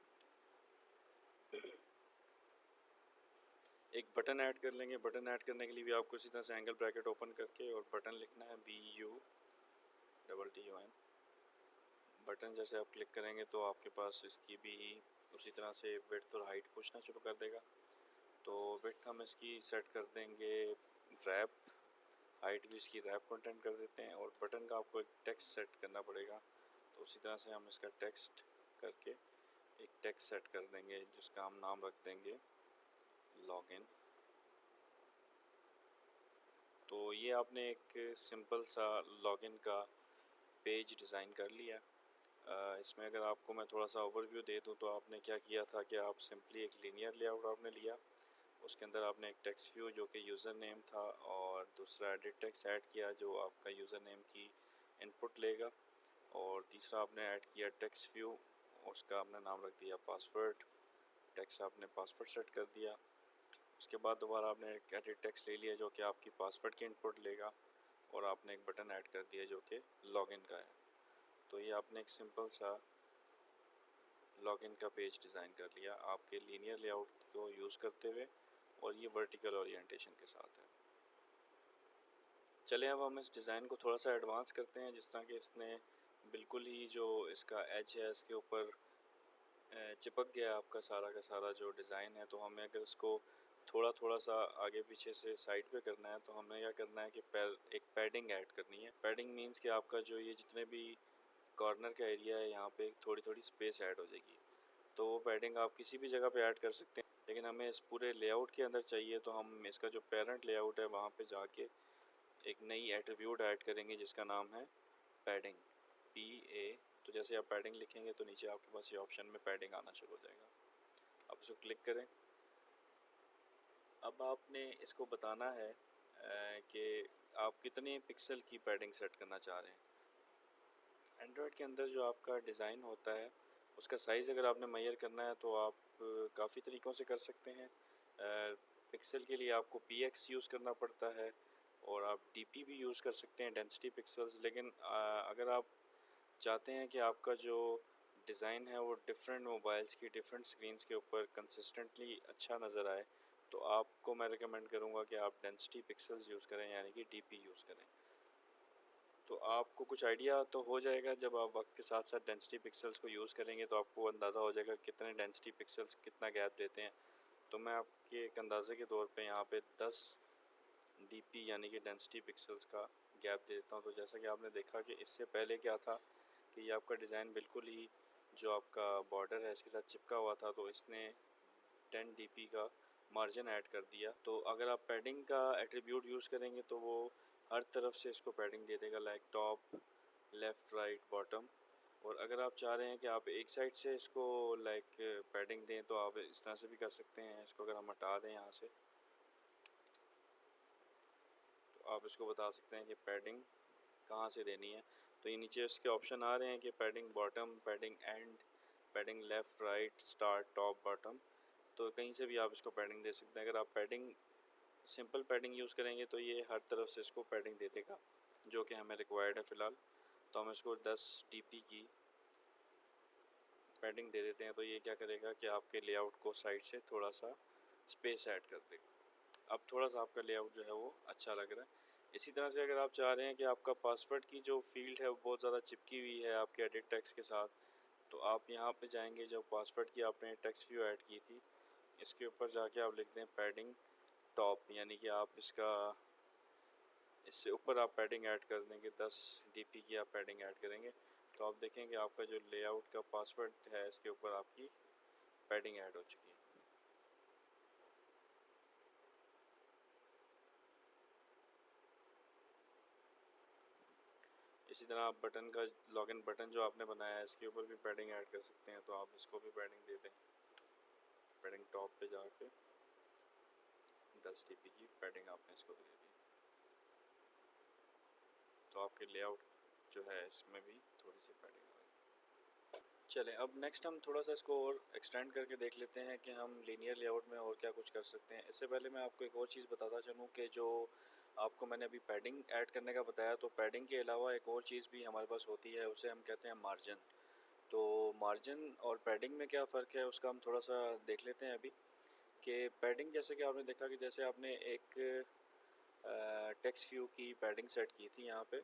एक बटन ऐड कर लेंगे। बटन ऐड करने के लिए भी आपको इसी तरह से एंगल ब्रैकेट ओपन करके और बटन लिखना है BUTTON। बटन जैसे आप क्लिक करेंगे तो आपके पास इसकी भी उसी तरह से विड्थ और हाइट पूछना शुरू कर देगा। तो विड्थ हम इसकी सेट कर देंगे रैप, हाइट भी इसकी रैप कंटेंट कर देते हैं। और बटन का आपको एक टेक्स्ट सेट करना पड़ेगा। तो उसी तरह से हम इसका टेक्स्ट करके एक टेक्स्ट सेट कर देंगे जिसका हम नाम रख देंगे लॉगिन। तो ये आपने एक सिंपल सा लॉगिन का पेज डिज़ाइन कर लिया। इसमें अगर आपको मैं थोड़ा सा ओवरव्यू दे दूं तो आपने क्या किया था कि आप सिंपली एक लीनियर लेआउट आपने लिया, उसके अंदर आपने एक टेक्स्ट व्यू जो कि यूज़र नेम था और दूसरा एडिट टेक्स्ट ऐड किया जो आपका यूज़र नेम की इनपुट लेगा, और तीसरा आपने ऐड किया टेक्स्ट व्यू, उसका आपने नाम रख दिया पासवर्ड। टेक्स्ट आपने पासवर्ड सेट कर दिया। उसके बाद दोबारा आपने एक एडिट टेक्स्ट ले लिया जो कि आपकी पासवर्ड की इनपुट लेगा, और आपने एक बटन ऐड कर दिया जो कि लॉगिन का है। तो ये आपने एक सिंपल सा लॉगिन का पेज डिज़ाइन कर लिया आपके लीनियर लेआउट को यूज़ करते हुए, और ये वर्टिकल ओरिएंटेशन के साथ है। चले अब हम इस डिज़ाइन को थोड़ा सा एडवांस करते हैं। जिस तरह कि इसने बिल्कुल ही जो इसका एज है इसके ऊपर चिपक गया आपका सारा का सारा जो डिज़ाइन है, तो हमें अगर इसको थोड़ा थोड़ा सा आगे पीछे से साइड पे करना है तो हमें क्या करना है कि एक पैडिंग ऐड करनी है। पैडिंग मींस कि आपका जो ये जितने भी कॉर्नर का एरिया है यहाँ पे थोड़ी थोड़ी स्पेस ऐड हो जाएगी। तो वो पैडिंग आप किसी भी जगह पे ऐड कर सकते हैं, लेकिन हमें इस पूरे लेआउट के अंदर चाहिए, तो हम इसका जो पेरेंट लेआउट है वहाँ पे जाके एक नई एट्रीब्यूट ऐड करेंगे जिसका नाम है पैडिंग, PA। तो जैसे आप पैडिंग लिखेंगे तो नीचे आपके पास ये ऑप्शन में पैडिंग आना शुरू हो जाएगा। आप इसको क्लिक करें। अब आपने इसको बताना है कि आप कितने पिक्सल की पैडिंग सेट करना चाह रहे हैं। एंड्रॉयड के अंदर जो आपका डिज़ाइन होता है उसका साइज़ अगर आपने मेजर करना है तो आप काफ़ी तरीक़ों से कर सकते हैं। पिक्सल के लिए आपको PX यूज़ करना पड़ता है, और आप DP भी यूज़ कर सकते हैं, डेंसिटी पिक्सल्स। लेकिन अगर आप चाहते हैं कि आपका जो डिज़ाइन है वो डिफरेंट मोबाइल्स की डिफरेंट स्क्रीन्स के ऊपर कंसिस्टेंटली अच्छा नज़र आए, तो आपको मैं रिकमेंड करूँगा कि आप डेंसिटी पिक्सल्स यूज़ करें, यानी कि DP यूज़ करें। तो आपको कुछ आइडिया तो हो जाएगा जब आप वक्त के साथ साथ डेंसिटी पिक्सल्स को यूज़ करेंगे, तो आपको अंदाज़ा हो जाएगा कितने डेंसिटी पिक्सल्स कितना गैप देते हैं। तो मैं आपके एक अंदाज़े के तौर पे यहाँ पे 10 DP यानी कि डेंसिटी पिक्सल्स का गैप दे देता हूँ। तो जैसा कि आपने देखा कि इससे पहले क्या था कि ये आपका डिज़ाइन बिल्कुल ही जो आपका बॉर्डर है इसके साथ चिपका हुआ था, तो इसने 10 DP का मार्जिन ऐड कर दिया। तो अगर आप पैडिंग का एट्रीब्यूट यूज़ करेंगे तो वो हर तरफ से इसको पैडिंग दे देगा, like top, left, right, bottom. और अगर आप चाह रहे हैं कि आप एक साइड से इसको लाइक पैडिंग दें तो आप इस तरह से भी कर सकते हैं। इसको अगर हम हटा दें यहाँ से, तो आप इसको बता सकते हैं कि पैडिंग कहाँ से देनी है। तो ये नीचे इसके ऑप्शन आ रहे हैं कि padding bottom, padding and, padding left, right, start, top, bottom. तो कहीं से भी आप इसको पैडिंग दे सकते हैं। अगर आप पैडिंग सिंपल पैडिंग यूज़ करेंगे तो ये हर तरफ से इसको पैडिंग दे देगा, जो कि हमें रिक्वायर्ड है फ़िलहाल। तो हम इसको 10 DP की पैडिंग दे देते हैं। तो ये क्या करेगा कि आपके लेआउट को साइड से थोड़ा सा स्पेस ऐड कर देगा। अब थोड़ा सा आपका लेआउट जो है वो अच्छा लग रहा है। इसी तरह से अगर आप चाह रहे हैं कि आपका पासवर्ड की जो फील्ड है वो बहुत ज़्यादा चिपकी हुई है आपके एडिट टेक्स्ट के साथ, तो आप यहाँ पे जाएंगे, जो पासवर्ड की आपने टेक्स्ट व्यू ऐड की थी इसके ऊपर जाके आप लिख दें पैडिंग टॉप, यानी कि आप इसका इससे ऊपर आप पैडिंग ऐड कर देंगे, 10 DP की आप पैडिंग ऐड करेंगे, तो आप देखेंगे आपका जो लेआउट का पासवर्ड है इसके ऊपर आपकी पैडिंग ऐड हो चुकी है। इसी तरह आप बटन का लॉगिन बटन जो आपने बनाया है इसके ऊपर भी पैडिंग ऐड कर सकते हैं, तो आप इसको भी पैडिंग दे दें। पैडिंग टॉप पे जाके 10 DP की पैडिंग आपने इसको दे दी, तो आपके लेआउट जो है इसमें भी थोड़ी सी पैडिंग आ गई। चलें अब नेक्स्ट हम थोड़ा सा इसको और एक्सटेंड करके देख लेते हैं कि हम लीनियर लेआउट में और क्या कुछ कर सकते हैं। इससे पहले मैं आपको एक और चीज़ बताता चलूँ कि जो आपको मैंने अभी पैडिंग ऐड करने का बताया, तो पैडिंग के अलावा एक और चीज़ भी हमारे पास होती है, उसे हम कहते हैं मार्जिन। तो मार्जिन और पैडिंग में क्या फ़र्क है उसका हम थोड़ा सा देख लेते हैं अभी। कि पैडिंग जैसे कि आपने देखा कि जैसे आपने एक टेक्स्ट व्यू की पैडिंग सेट की थी यहाँ पे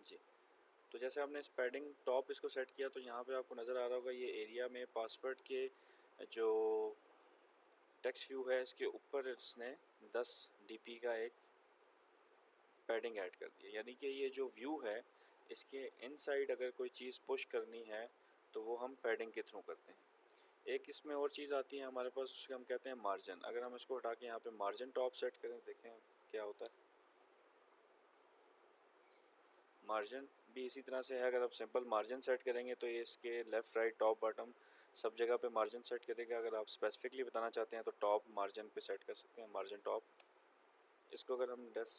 जी, तो जैसे आपने इस पैडिंग टॉप इसको सेट किया तो यहाँ पे आपको नज़र आ रहा होगा ये एरिया में पासवर्ड के जो टेक्स्ट व्यू है इसके ऊपर इसने 10 DP का एक पैडिंग ऐड कर दिया, यानी कि ये जो व्यू है इसके इनसाइड अगर कोई चीज़ पुश करनी है तो वो हम पैडिंग के थ्रू करते हैं। एक इसमें और चीज़ आती है हमारे पास, उसके हम कहते हैं मार्जिन। अगर हम इसको हटा के यहाँ पे मार्जिन टॉप सेट करें, देखें क्या होता है। मार्जिन भी इसी तरह से है, अगर आप सिंपल मार्जिन सेट करेंगे तो ये इसके लेफ़्ट, राइट, टॉप, बॉटम सब जगह पे मार्जिन सेट करेगा। अगर आप स्पेसिफिकली बताना चाहते हैं तो टॉप मार्जिन पे सेट कर सकते हैं, मार्जिन टॉप। इसको अगर हम 10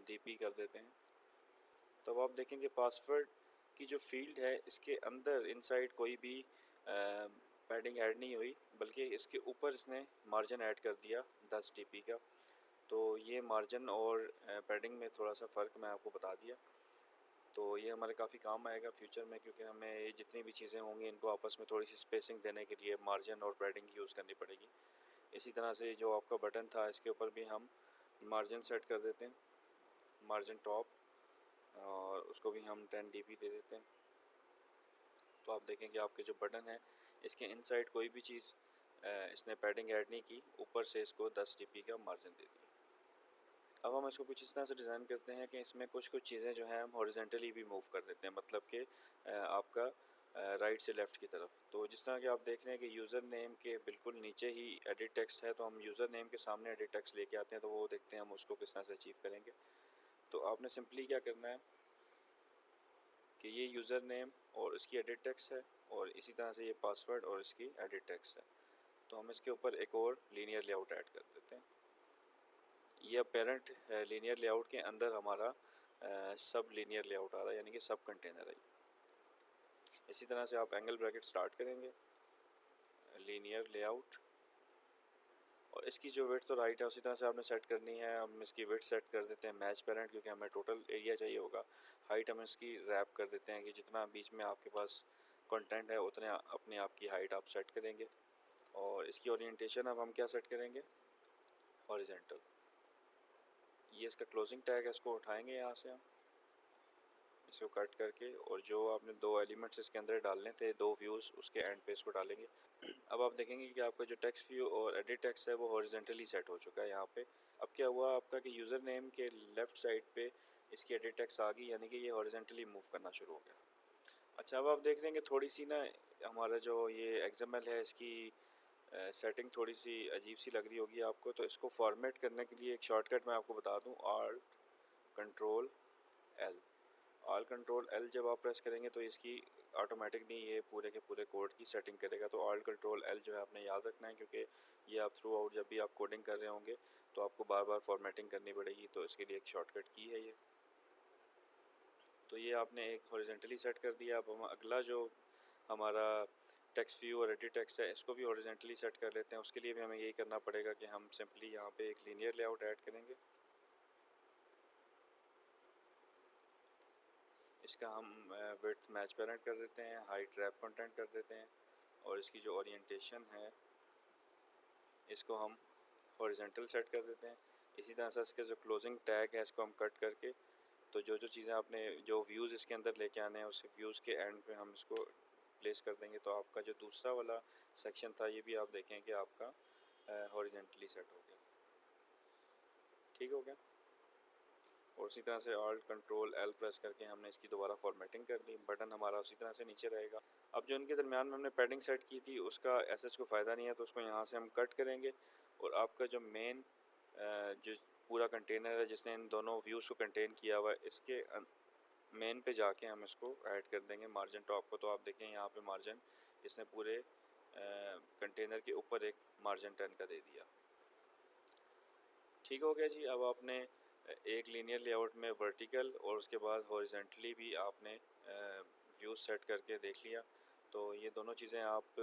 DP कर देते हैं तो अब आप देखेंगे पासवर्ड की जो फील्ड है इसके अंदर इनसाइड कोई भी पैडिंग ऐड नहीं हुई, बल्कि इसके ऊपर इसने मार्जिन ऐड कर दिया 10 dp का। तो ये मार्जिन और पैडिंग में थोड़ा सा फ़र्क मैं आपको बता दिया। तो ये हमारे काफ़ी काम आएगा फ्यूचर में, क्योंकि हमें ये जितनी भी चीज़ें होंगी इनको आपस में थोड़ी सी स्पेसिंग देने के लिए मार्जिन और पैडिंग यूज़ करनी पड़ेगी। इसी तरह से जो आपका बटन था इसके ऊपर भी हम मार्जिन सेट कर देते हैं, मार्जिन टॉप, और उसको भी हम 10 dp दे देते हैं। तो आप देखें कि आपके जो बटन है इसके इनसाइड कोई भी चीज़ इसने पैडिंग ऐड नहीं की, ऊपर से इसको 10 dp का मार्जिन दे दिया। अब हम इसको कुछ इस तरह से डिज़ाइन करते हैं कि इसमें कुछ कुछ चीज़ें जो हैं हम हॉरिजेंटली भी मूव कर देते हैं, मतलब कि आपका राइट से लेफ़्ट की तरफ। तो जिस तरह कि आप देख रहे हैं कि यूज़र नेम के बिल्कुल नीचे ही एडिट टेक्स्ट है, तो हम यूज़र नेम के सामने एडिट टेक्स्ट लेके आते हैं। तो वो देखते हैं हम उसको किस तरह से अचीव करेंगे। तो आपने सिंपली क्या करना है कि ये यूज़र नेम और इसकी एडिट टेक्स्ट है, और इसी तरह से ये पासवर्ड और इसकी एडिट टेक्स्ट है। तो हम इसके ऊपर एक और लीनियर लेआउट ऐड कर देते हैं। ये पेरेंट लीनियर लेआउट के अंदर हमारा सब लीनियर लेआउट आ रहा है, यानी कि सब कंटेनर है। इसी तरह से आप एंगल ब्रैकेट स्टार्ट करेंगे, लीनियर लेआउट, और इसकी जो विड्थ और हाइट है उसी तरह से आपने सेट करनी है। हम इसकी विड्थ सेट कर देते हैं मैच पेरेंट, क्योंकि हमें टोटल एरिया चाहिए होगा। हाइट हम इसकी रैप कर देते हैं कि जितना बीच में आपके पास कंटेंट है उतने अपने आप की हाइट आप सेट करेंगे। और इसकी ओरिएंटेशन अब हम क्या सेट करेंगे, हॉरिजेंटल। ये इसका क्लोजिंग टैग है, इसको उठाएंगे यहाँ से हम, इसको कट करके, और जो आपने दो एलिमेंट्स इसके अंदर डालने थे, दो व्यूज़, उसके एंड पे इसको डालेंगे। अब आप देखेंगे कि आपका जो टेक्स्ट व्यू और एडिट टेक्स्ट है वो हॉरिजेंटली सेट हो चुका है यहाँ पे। अब क्या हुआ आपका कि यूज़र नेम के लेफ़्ट साइड पे इसकी एडिट टेक्स्ट आ गई, यानी कि ये हॉरिजेंटली मूव करना शुरू हो गया। अच्छा, अब आप देख रहे हैं कि थोड़ी सी ना हमारा जो ये XML है इसकी सेटिंग थोड़ी सी अजीब सी लग रही होगी आपको। तो इसको फॉर्मेट करने के लिए एक शॉर्टकट मैं आपको बता दूँ, Alt Control L। All control L जब आप प्रेस करेंगे तो इसकी ऑटोमेटिक नहीं, ये पूरे के पूरे कोड की सेटिंग करेगा। तो ऑल कंट्रोल एल जो है आपने याद रखना है, क्योंकि ये आप थ्रू आउट जब भी आप कोडिंग कर रहे होंगे तो आपको बार बार फॉर्मेटिंग करनी पड़ेगी। तो इसके लिए एक शॉर्टकट की है ये। तो ये आपने एक हॉरिजेंटली सेट कर दिया। अब हम अगला जो हमारा टेक्स्ट व्यू और एडिट टेक्स्ट है इसको भी हॉरिजेंटली सेट कर लेते हैं। उसके लिए भी हमें यही करना पड़ेगा कि हम सिंपली यहाँ पे एक लीनियर लेआउट ऐड करेंगे। इसका हम विड्थ मैच पेरेंट कर देते हैं, हाइट रैप कंटेंट कर देते हैं, और इसकी जो ओरिएंटेशन है इसको हम हॉरिजेंटल सेट कर देते हैं। इसी तरह से इसके जो क्लोजिंग टैग है इसको हम कट करके, तो जो जो चीज़ें आपने जो व्यूज़ इसके अंदर लेके आने हैं उस व्यूज़ के एंड पे हम इसको प्लेस कर देंगे। तो आपका जो दूसरा वाला सेक्शन था ये भी आप देखें कि आपका हॉरिजेंटली सेट हो गया। ठीक हो गया। और उसी तरह से ऑल्ट कंट्रोल एल प्रेस करके हमने इसकी दोबारा फॉर्मेटिंग कर दी। बटन हमारा उसी तरह से नीचे रहेगा। अब जो इनके दरमियान में हमने पैडिंग सेट की थी उसका ऐसा को फ़ायदा नहीं है, तो उसको यहाँ से हम कट करेंगे। और आपका जो मेन जो पूरा कंटेनर है जिसने इन दोनों व्यूज़ को कंटेन किया हुआ है, इसके मेन पे जाके हम इसको ऐड कर देंगे मार्जिन टॉप को। तो आप देखें यहाँ पे मार्जिन इसने पूरे कंटेनर के ऊपर एक मार्जिन 10 का दे दिया। ठीक हो गया जी। अब आपने एक लीनियर लेआउट में वर्टिकल और उसके बाद हॉरिजेंटली भी आपने व्यू सेट करके देख लिया। तो ये दोनों चीज़ें आप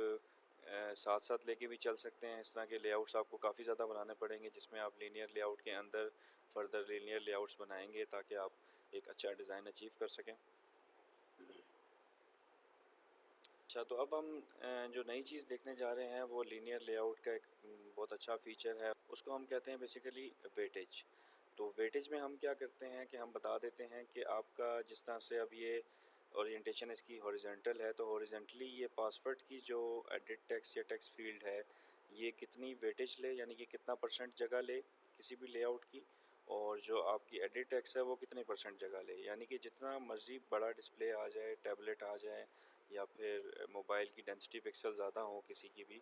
साथ साथ लेके भी चल सकते हैं। इस तरह के लेआउट्स आपको काफ़ी ज़्यादा बनाने पड़ेंगे, जिसमें आप लीनियर लेआउट के अंदर फर्दर लीनियर लेआउट्स बनाएंगे ताकि आप एक अच्छा डिज़ाइन अचीव कर सकें। अच्छा, तो अब हम जो नई चीज़ देखने जा रहे हैं वो लीनियर लेआउट का एक बहुत अच्छा फ़ीचर है, उसको हम कहते हैं बेसिकली वेटेज। तो वेटेज में हम क्या करते हैं कि हम बता देते हैं कि आपका जिस तरह से अब ये ओरिएंटेशन इसकी हॉरिजेंटल है, तो हॉरिजेंटली ये पासवर्ड की जो एडिट टेक्स्ट या टेक्स्ट फील्ड है ये कितनी वेटेज ले, यानी कि कितना परसेंट जगह ले किसी भी लेआउट की, और जो आपकी एडिट टेक्स्ट है वो कितने परसेंट जगह ले, यानी कि जितना मर्ज़ी बड़ा डिस्प्ले आ जाए, टैबलेट आ जाए, या फिर मोबाइल की डेंसिटी पिक्सल ज़्यादा हो किसी की भी,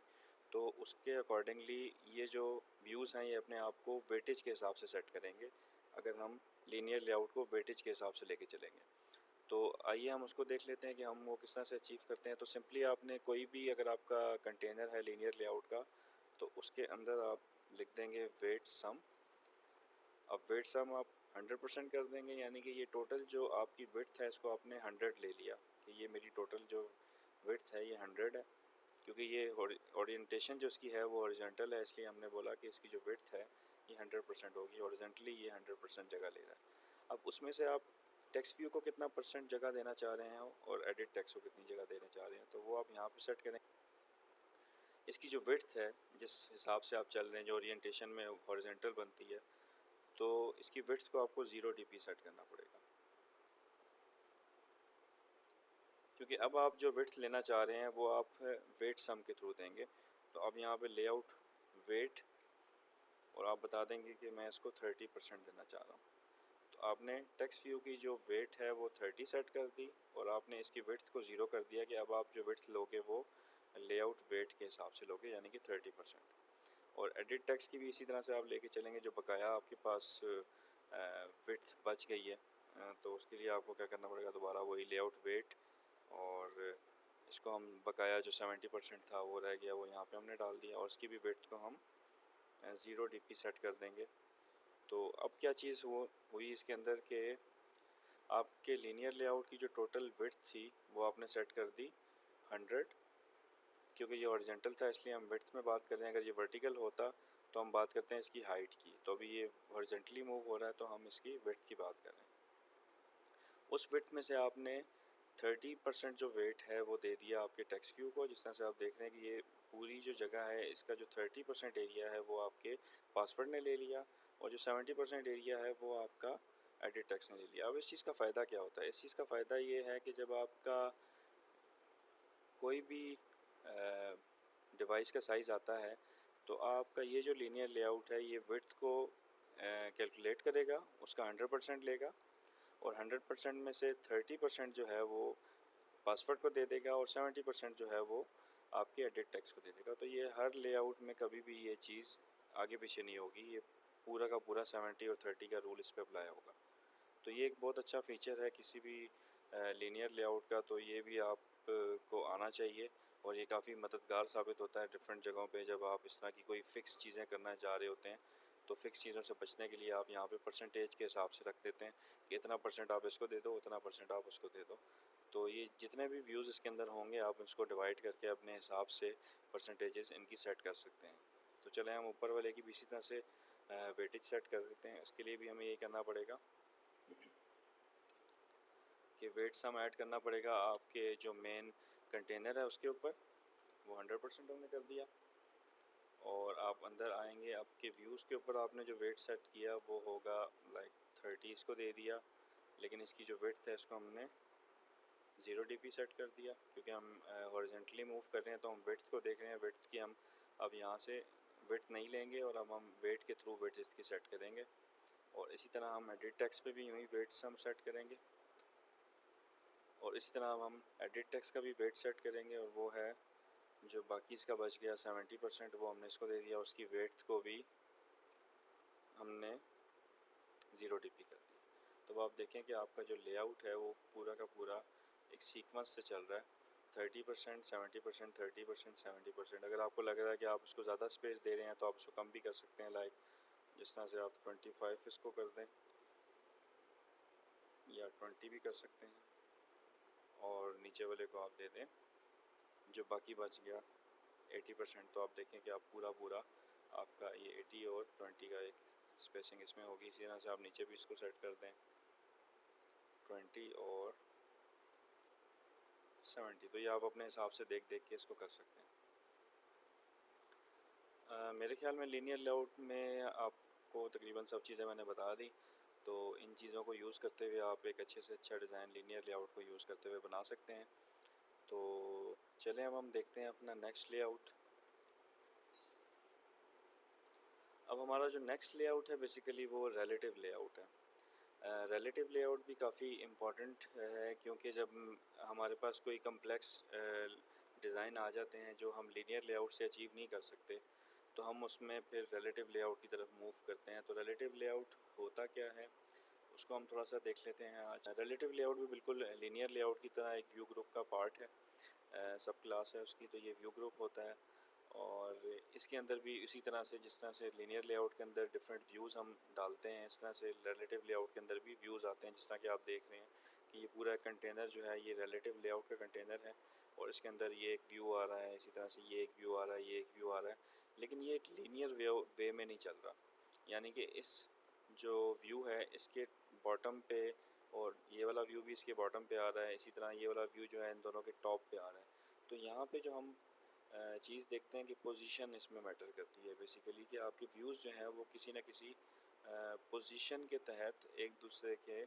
तो उसके अकॉर्डिंगली ये जो व्यूज़ हैं ये अपने आप को वेटेज के हिसाब से सेट करेंगे, अगर हम लीनियर लेआउट को वेटेज के हिसाब से लेके चलेंगे। तो आइए हम उसको देख लेते हैं कि हम वो किस तरह से अचीव करते हैं। तो सिंपली आपने कोई भी अगर आपका कंटेनर है लीनियर लेआउट का, तो उसके अंदर आप लिख देंगे वेट सम। अब वेट सम आप 100% कर देंगे, यानी कि ये टोटल जो आपकी विड्थ है इसको आपने 100 ले लिया कि ये मेरी टोटल जो विड्थ है ये 100 है। क्योंकि ये ओरिएंटेशन जो इसकी है वो हॉरिजॉन्टल है, इसलिए हमने बोला कि इसकी जो विड्थ है ये 100% होगी। हॉरिजॉन्टली ये 100% जगह ले रहा है। अब उसमें से आप टेक्स्ट व्यू को कितना परसेंट जगह देना चाह रहे हैं और एडिट टेक्स्ट को कितनी जगह देना चाह रहे हैं, तो वो आप यहाँ पे सेट करें। इसकी जो विड्थ है जिस हिसाब से आप चल रहे हैं, जो ओरिएंटेशन में हॉरिजॉन्टल बनती है, तो इसकी विड्थ को आपको 0 dp सेट करना पड़ेगा, क्योंकि अब आप जो विड्थ लेना चाह रहे हैं वो आप वेट सम के थ्रू देंगे। तो अब यहाँ पे लेआउट वेट, और आप बता देंगे कि मैं इसको 30% देना चाह रहा हूँ। तो आपने टेक्स्ट व्यू की जो वेट है वो 30 सेट कर दी, और आपने इसकी विड्थ को 0 कर दिया कि अब आप जो विड्थ लोगे वो लेआउट वेट के हिसाब से लोगे, यानी कि 30%। और एडिट टेक्स्ट की भी इसी तरह से आप लेके चलेंगे। जो बकाया आपके पास विड्थ बच गई है, तो उसके लिए आपको क्या करना पड़ेगा, दोबारा वही लेआउट वेट, और इसको हम बकाया जो 70% था वो रह गया वो यहाँ पे हमने डाल दिया, और इसकी भी विड्थ को हम 0 dp सेट कर देंगे। तो अब क्या चीज़ हुई इसके अंदर के आपके लीनियर लेआउट की जो टोटल विड्थ थी वो आपने सेट कर दी 100, क्योंकि ये हॉरिजॉन्टल था इसलिए हम विड्थ में बात कर रहे हैं। अगर ये वर्टिकल होता तो हम बात करते हैं इसकी हाइट की। तो अभी ये हॉरिजॉन्टली मूव हो रहा है तो हम इसकी विड्थ की बात कर रहे हैं। उस विड्थ में से आपने 30% जो वेट है वो दे दिया आपके टेक्स्ट व्यू को। जिस तरह से आप देख रहे हैं कि ये पूरी जो जगह है इसका जो 30% एरिया है वो आपके पासवर्ड ने ले लिया, और जो 70% एरिया है वो आपका एडिट टेक्स्ट ने ले लिया। अब इस चीज़ का फ़ायदा क्या होता है? इस चीज़ का फ़ायदा ये है कि जब आपका कोई भी डिवाइस का साइज़ आता है तो आपका ये जो लीनियर लेआउट है ये विड्थ को कैलकुलेट करेगा, उसका 100% लेगा, और 100% में से 30% जो है वो पासवर्ड को दे देगा, और 70% जो है वो आपके एडिट टेक्स्ट को दे देगा। तो ये हर लेआउट में कभी भी ये चीज़ आगे पीछे नहीं होगी, ये पूरा का पूरा 70 और 30 का रूल इस पर अप्लाई होगा। तो ये एक बहुत अच्छा फीचर है किसी भी लीनियर लेआउट का, तो ये भी आप को आना चाहिए, और ये काफ़ी मददगार साबित होता है डिफरेंट जगहों पे। जब आप इस तरह की कोई फ़िक्स चीज़ें करना चाह रहे होते हैं तो फ़िक्स चीज़ों से बचने के लिए आप यहाँ पे परसेंटेज के हिसाब से रख देते हैं कि इतना परसेंट आप इसको दे दो, उतना परसेंट आप उसको दे दो। तो ये जितने भी व्यूज़ इसके अंदर होंगे आप इसको डिवाइड करके अपने हिसाब से परसेंटेजेस इनकी सेट कर सकते हैं। तो चलें हम ऊपर वाले की भी इसी तरह से वेटेज सेट कर देते हैं। उसके लिए भी हमें ये करना पड़ेगा कि वेट सम ऐड करना पड़ेगा आपके जो मेन कंटेनर है उसके ऊपर, वो 100% हमने कर दिया। और आप अंदर आएंगे, आपके व्यूज़ के ऊपर आपने जो वेट सेट किया वो होगा लाइक 30 इसको दे दिया, लेकिन इसकी जो विड्थ है इसको हमने 0 dp सेट कर दिया, क्योंकि हम हॉरिजॉन्टली मूव कर रहे हैं तो हम विड्थ को देख रहे हैं। विड्थ की हम अब यहाँ से विड्थ नहीं लेंगे, और अब हम वेट के थ्रू विड्थ इसकी सेट करेंगे। और इसी तरह हम एडिट टेक्स्ट पे भी यूँ ही वेट सम सेट करेंगे, और इसी तरह हम एडिट टेक्स्ट का भी वेट सेट करेंगे, और वो है जो बाकी इसका बच गया 70%, वो हमने इसको दे दिया, और उसकी वेट को भी हमने 0 dp कर दिया। तो आप देखें कि आपका जो लेआउट है वो पूरा का पूरा एक सीक्वेंस से चल रहा है, 30%, 70%, 30%, 70%। अगर आपको लग रहा है कि आप उसको ज़्यादा स्पेस दे रहे हैं तो आप उसको कम भी कर सकते हैं, लाइक जिस तरह से आप 25 इसको कर दें, या 20 भी कर सकते हैं, और नीचे वाले को आप दे दें जो बाकी बच गया 80%। तो आप देखें कि आप पूरा आपका ये 80 और 20 का एक स्पेसिंग इसमें होगी। इसी तरह से आप नीचे भी इसको सेट कर दें 20 और 70। तो ये आप अपने हिसाब से देख के इसको कर सकते हैं। मेरे ख्याल में लीनियर लेआउट में आपको तकरीबन सब चीज़ें मैंने बता दी। तो इन चीज़ों को यूज़ करते हुए आप एक अच्छे से अच्छा डिज़ाइन लीनियर लेआउट को यूज़ करते हुए बना सकते हैं। तो चलें अब हम देखते हैं अपना नेक्स्ट लेआउट। अब हमारा जो नेक्स्ट लेआउट है बेसिकली वो रिलेटिव लेआउट है। रिलेटिव लेआउट भी काफ़ी इम्पॉर्टेंट है, क्योंकि जब हमारे पास कोई कम्प्लेक्स डिज़ाइन आ जाते हैं जो हम लीनियर लेआउट से अचीव नहीं कर सकते, तो हम उसमें फिर रिलेटिव लेआउट की तरफ मूव करते हैं। तो रिलेटिव लेआउट होता क्या है उसको हम थोड़ा सा देख लेते हैं आज। रिलेटिव लेआउट भी बिल्कुल लीनियर लेआउट की तरह एक व्यू ग्रुप का पार्ट है, सब क्लास है उसकी। तो ये व्यू ग्रुप होता है, और इसके अंदर भी इसी तरह से जिस तरह से लीनियर लेआउट के अंदर डिफरेंट व्यूज़ हम डालते हैं, इस तरह से रिलेटिव लेआउट के अंदर भी व्यूज़ आते हैं। जिस तरह कि आप देख रहे हैं कि ये पूरा कंटेनर जो है ये रिलेटिव लेआउट का कंटेनर है, और इसके अंदर ये एक व्यू आ रहा है, इसी तरह से ये एक व्यू आ रहा है, ये एक व्यू आ रहा है, लेकिन ये एक लीनियर वे में नहीं चल रहा। यानी कि इस जो व्यू है इसके बॉटम पे और ये वाला व्यू भी इसके बॉटम पे आ रहा है, इसी तरह ये वाला व्यू जो है इन दोनों के टॉप पे आ रहा है। तो यहाँ पे जो हम चीज़ देखते हैं कि पोजीशन इसमें मैटर करती है बेसिकली, कि आपके व्यूज़ जो हैं वो किसी न किसी पोजीशन के तहत एक दूसरे के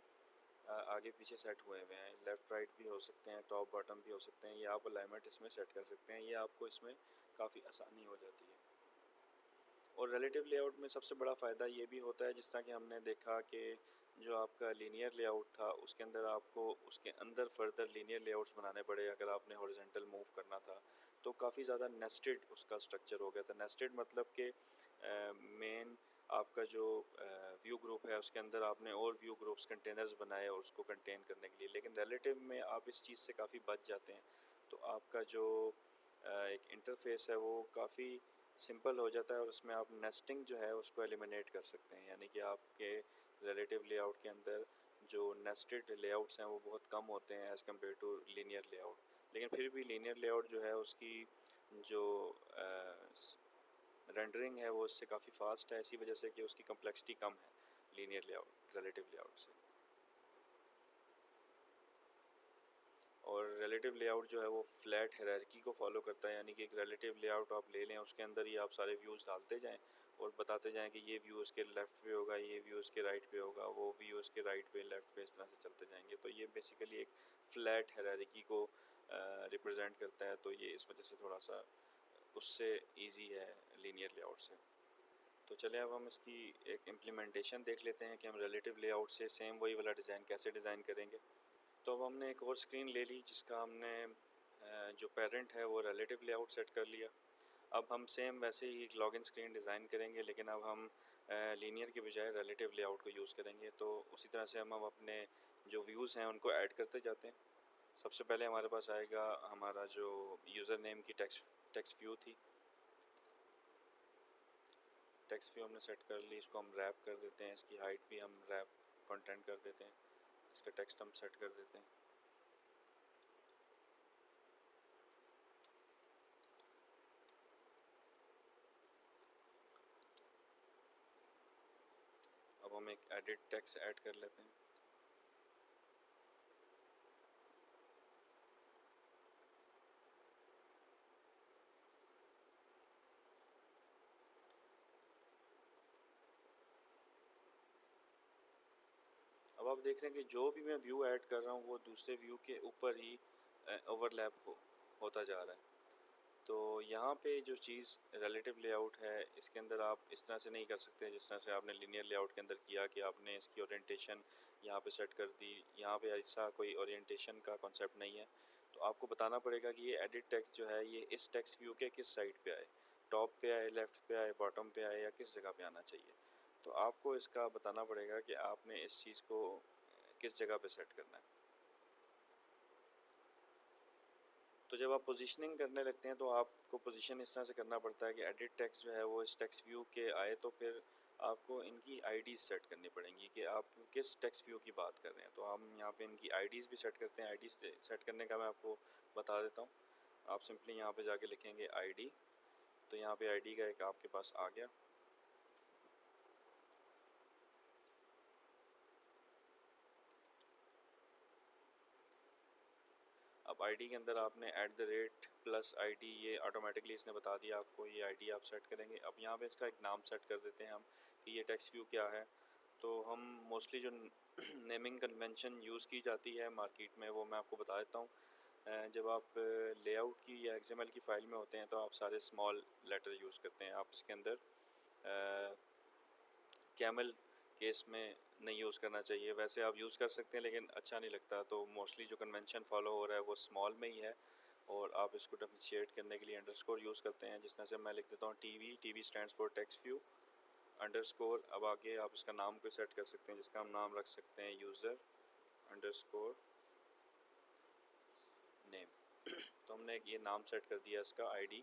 आगे पीछे सेट हुए हुए हैं। लेफ़्ट राइट भी हो सकते हैं, टॉप बॉटम भी हो सकते हैं, या आप अलाइनमेंट इसमें सेट कर सकते हैं। ये आपको इसमें काफ़ी आसानी हो जाती है। और रिलेटिव लेआउट में सबसे बड़ा फ़ायदा ये भी होता है, जिस तरह कि हमने देखा कि जो आपका लीनियर लेआउट था उसके अंदर आपको उसके अंदर फर्दर लीनियर लेआउट्स बनाने पड़े। अगर आपने हॉरिजॉन्टल मूव करना था तो काफ़ी ज़्यादा नेस्टेड उसका स्ट्रक्चर हो गया था। नेस्टेड मतलब कि मेन आपका जो व्यू ग्रुप है उसके अंदर आपने और व्यू ग्रुप्स कंटेनर्स बनाए और उसको कंटेन करने के लिए, लेकिन रिलेटिव में आप इस चीज़ से काफ़ी बच जाते हैं। तो आपका जो एक इंटरफेस है वो काफ़ी सिंपल हो जाता है और उसमें आप नेस्टिंग जो है उसको एलिमिनेट कर सकते हैं। यानी कि आपके रिलेटिव लेआउट के अंदर जो नेस्टेड लेआउट्स हैं वो बहुत कम होते हैं as compared to linear layout. लेकिन फिर भी लीनियर लेआउट जो है उसकी जो रेंडरिंग है वो इससे काफ़ी फास्ट है, इसी वजह से कि उसकी कम्प्लेक्सिटी कम है लीनियर लेआउट रिलेटिव लेआउट से। और रिलेटिव लेआउट जो है वो फ्लैट हायरार्की को फॉलो करता है। यानी कि एक रिलेटिव लेआउट आप ले लें, उसके अंदर ही आप सारे व्यूज़ डालते जाएं और बताते जाएं कि ये व्यू उसके लेफ़्ट पे होगा, ये व्यू उसके राइट पे होगा, वो व्यू उसके राइट पे, लेफ़्ट पे, इस तरह से चलते जाएंगे। तो ये बेसिकली एक फ़्लैट हायरार्की को रिप्रेजेंट करता है। तो ये इस वजह से थोड़ा सा उससे ईजी है लीनियर लेआउट से। तो चलिए अब हम इसकी एक इम्प्लीमेंटेशन देख लेते हैं कि हम रिलेटिव लेआउट से सेम वही वाला डिज़ाइन कैसे डिज़ाइन करेंगे। तो अब हमने एक और स्क्रीन ले ली जिसका हमने जो पेरेंट है वो रिलेटिव लेआउट सेट कर लिया। अब हम सेम वैसे ही एक लॉगिन स्क्रीन डिज़ाइन करेंगे, लेकिन अब हम लीनियर के बजाय रिलेटिव लेआउट को यूज़ करेंगे। तो उसी तरह से हम अपने जो व्यूज़ हैं उनको ऐड करते जाते हैं। सबसे पहले हमारे पास आएगा हमारा जो यूज़र नेम की टेक्स्ट व्यू थी। टेक्स्ट व्यू हमने सेट कर ली, इसको हम रैप कर देते हैं, इसकी हाइट भी हम रैप कंटेंट कर देते हैं, इसका टेक्स्ट हम सेट कर देते हैं। अब हम एक एडिट टेक्स्ट ऐड कर लेते हैं। अब आप देख रहे हैं कि जो भी मैं व्यू ऐड कर रहा हूँ वो दूसरे व्यू के ऊपर ही ओवरलैप होता जा रहा है। तो यहाँ पे जो चीज़ रिलेटिव लेआउट है इसके अंदर आप इस तरह से नहीं कर सकते जिस तरह से आपने लीनियर लेआउट के अंदर किया, कि आपने इसकी ओरिएंटेशन यहाँ पे सेट कर दी। यहाँ पे ऐसा कोई ओरिएंटेशन का कॉन्सेप्ट नहीं है। तो आपको बताना पड़ेगा कि ये एडिट टेक्स्ट जो है ये इस टेक्स्ट व्यू के किस साइड पे आए, टॉप पे आए, लेफ़्ट पे आए, बॉटम पे आए, या किस जगह पे आना चाहिए। तो आपको इसका बताना पड़ेगा कि आपने इस चीज़ को किस जगह पे सेट करना है। तो जब आप पोजीशनिंग करने लगते हैं तो आपको पोजीशन इस तरह से करना पड़ता है कि एडिट टेक्स्ट जो है वो इस टेक्स्ट व्यू के आए, तो फिर आपको इनकी आईडीज़ सेट करनी पड़ेंगी कि आप किस टेक्स्ट व्यू की बात कर रहे हैं। तो हम यहाँ पे इनकी आईडीज़ भी सेट करते हैं। आईडीज़ सेट करने का मैं आपको बता देता हूँ। आप सिंपली यहाँ पे जाके लिखेंगे आईडी। तो यहाँ पे आईडी का एक आपके पास आ गया। अब आईडी के अंदर आपने @+ ID, ये ऑटोमेटिकली इसने बता दिया आपको, ये आईडी आप सेट करेंगे। अब यहाँ पे इसका एक नाम सेट कर देते हैं हम कि ये टेक्स्ट व्यू क्या है। तो हम मोस्टली जो नेमिंग कन्वेंशन यूज़ की जाती है मार्केट में वो मैं आपको बता देता हूँ। जब आप लेआउट की या XML की फ़ाइल में होते हैं तो आप सारे स्मॉल लेटर यूज़ करते हैं। आप इसके अंदर कैमल केस में नहीं यूज़ करना चाहिए। वैसे आप यूज़ कर सकते हैं लेकिन अच्छा नहीं लगता। तो मोस्टली जो कन्वेंशन फॉलो हो रहा है वो स्मॉल में ही है, और आप इसको डिफरेंशिएट करने के लिए अंडरस्कोर यूज़ करते हैं। जिस तरह से मैं लिख देता हूँ TV stands for text view underscore. अब आगे आप इसका नाम को सेट कर सकते हैं, जिसका हम नाम रख सकते हैं यूज़र अंडरस्कोर नेम। तो हमने एक ये नाम सेट कर दिया इसका आईडी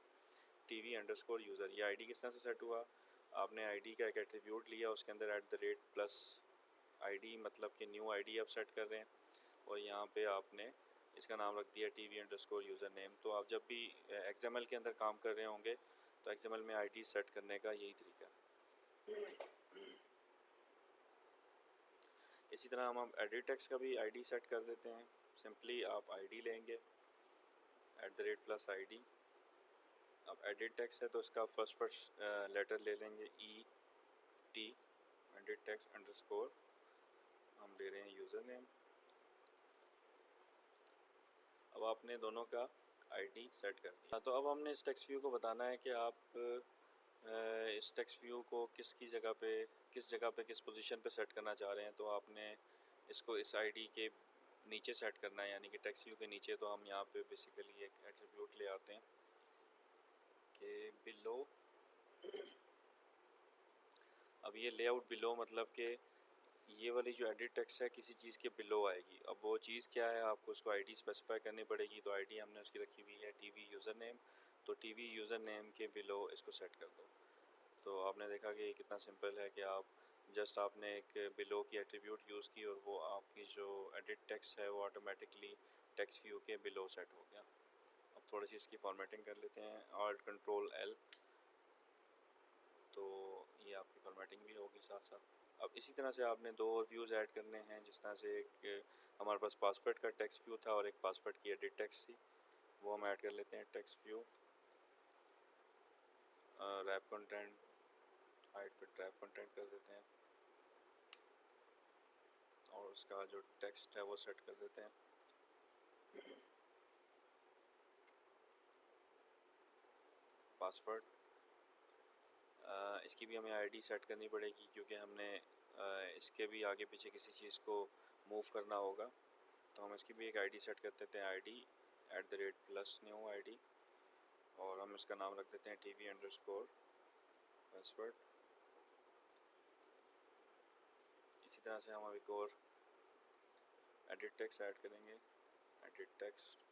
TV_यूज़र। ये आईडी किस तरह से सेट हुआ, आपने आईडी का एक एट्रीब्यूट लिया, उसके अंदर @+ ID मतलब कि न्यू आईडी आप सेट कर रहे हैं, और यहाँ पे आपने इसका नाम रख दिया टीवी अंडरस्कोर यूज़र नेम। तो आप जब भी XML के अंदर काम कर रहे होंगे तो XML में आईडी सेट करने का यही तरीका है। इसी तरह हम एडिट टेक्स्ट का भी आईडी सेट कर देते हैं। सिंपली आप आईडी लेंगे @+id। अब एडिट टेक्स्ट है तो इसका फर्स्ट लेटर ले लेंगे ET, एडिट टेक्स्ट अंडरस्कोर, हम ले रहे हैं यूज़र नेम। अब आपने दोनों का आईडी सेट कर दिया। तो अब हमने इस टेक्स्ट व्यू को बताना है कि आप इस टेक्स्ट व्यू को किस जगह पे किस पोजीशन पे सेट करना चाह रहे हैं। तो आपने इसको इस आईडी के नीचे सेट करना है, यानी कि टेक्स्ट व्यू के नीचे। तो हम यहाँ पे बेसिकली एक एट्रीब्यूट ले आते हैं कि बिलो। अब ये लेआउट बिलो मतलब कि ये वाली जो एडिट टेक्स्ट है किसी चीज़ के बिलो आएगी। अब वो चीज़ क्या है, आपको उसको आईडी स्पेसिफाई करनी पड़ेगी। तो आईडी हमने उसकी रखी हुई है टीवी यूज़र नेम। तो टीवी यूज़र नेम के बिलो इसको सेट कर दो। तो आपने देखा कि ये कितना सिंपल है कि आप जस्ट आपने एक बिलो की एट्रीब्यूट यूज़ की और वो आपकी जो एडिट टेक्स्ट है वो ऑटोमेटिकली टेक्स्ट व्यू के बिलो सेट हो गया। अब थोड़ी सी इसकी फॉर्मेटिंग कर लेते हैं, Alt+Ctrl+L। तो ये आपकी फॉर्मेटिंग भी होगी साथ साथ। अब इसी तरह से आपने दो और व्यूज़ ऐड करने हैं। जिस तरह से एक हमारे पास पासवर्ड का टेक्स्ट व्यू था और एक पासवर्ड की एडिट टेक्स्ट थी, वो हम ऐड कर लेते हैं। Text view wrap content height पे ट्रैप कंटेंट कर देते हैं और उसका जो टेक्स्ट है वो सेट कर देते हैं। पासवर्ड इसकी भी हमें आईडी सेट करनी पड़ेगी क्योंकि हमने इसके भी आगे पीछे किसी चीज़ को मूव करना होगा। तो हम इसकी भी एक आईडी सेट कर देते हैं, ID@+new ID, और हम इसका नाम रख देते हैं टीवी अंडरस्कोर पासवर्ड। इसी तरह से हम एक और एडिट टेक्स्ट ऐड करेंगे, एडिट टेक्स्ट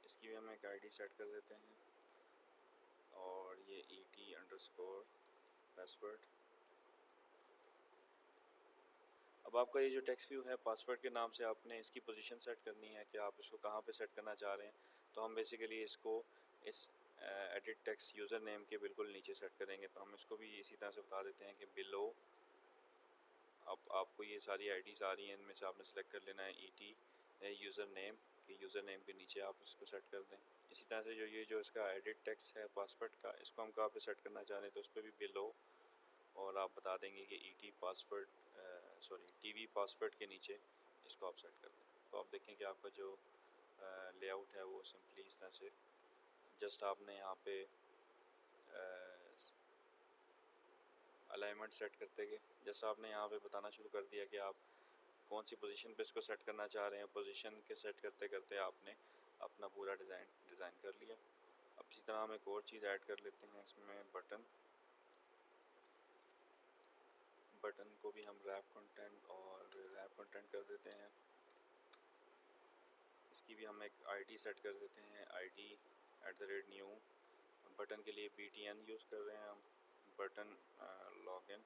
इसकी भी हम एक आईडी सेट कर देते हैं और ये ET_पासवर्ड। अब आपका ये जो टेक्स्ट व्यू है पासवर्ड के नाम से आपने इसकी पोजीशन सेट करनी है कि आप इसको कहाँ पे सेट करना चाह रहे हैं। तो हम बेसिकली इसको इस एडिट टेक्स्ट यूज़र नेम के बिल्कुल नीचे सेट करेंगे। तो हम इसको भी इसी तरह से बता देते हैं कि बिलो। अब आपको ये सारी आईडीज़ आ रही हैं, इनमें से आपने सेलेक्ट कर लेना है ET यूज़र नेम कि यूज़र नेम के नीचे आप इसको सेट कर दें। इसी तरह से ये जो इसका एडिट टेक्स्ट है पासवर्ड का, इसको हम कहाँ पे सेट करना चाह रहे हैं तो उस पर भी बिलो, और आप बता देंगे कि टीवी पासवर्ड के नीचे इसको आप सेट कर दें। तो आप देखें कि आपका जो लेआउट है वो सिंपली इस तरह से जस्ट आपने यहाँ पे अलाइनमेंट सेट करते गए। जस्ट आपने यहाँ पे बताना शुरू कर दिया कि आप कौन सी पोजीशन पे इसको सेट करना चाह रहे हैं। पोजीशन के सेट करते करते आपने अपना पूरा डिज़ाइन कर लिया। अब इसी तरह हम एक और चीज़ ऐड कर लेते हैं इसमें, बटन को भी हम रैप कंटेंट कर देते हैं। इसकी भी हम एक आईडी सेट कर देते हैं, ID@new। बटन के लिए BTN यूज़ कर रहे हैं हम, बटन लॉगिन,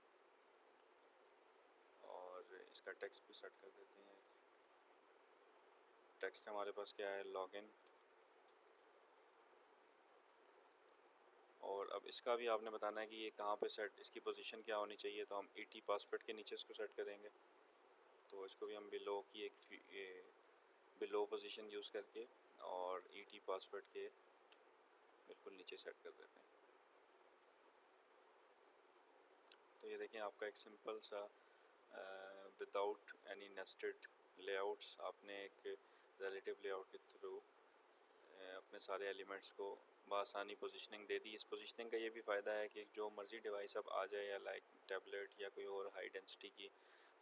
और इसका टेक्स्ट भी सेट कर देते हैं। टेक्स्ट हमारे पास क्या है, लॉगिन। और अब इसका भी आपने बताना है कि ये कहाँ पे सेट, इसकी पोजीशन क्या होनी चाहिए। तो हम ET पासवर्ड के नीचे इसको सेट करेंगे। तो इसको भी हम बिलो पोजीशन यूज़ करके और ET पासवर्ड के बिल्कुल नीचे सेट कर देते हैं। तो ये देखें आपका एक सिंपल सा विदाउट एनी नेस्टेड लेआउट्स, आपने एक रिलेटिव लेआउट के थ्रू अपने सारे एलिमेंट्स को बआसानी पोजीशनिंग दे दी। इस पोजीशनिंग का ये भी फ़ायदा है कि जो मर्ज़ी डिवाइस अब आ जाए, या लाइक टैबलेट या कोई और हाई डेंसिटी की,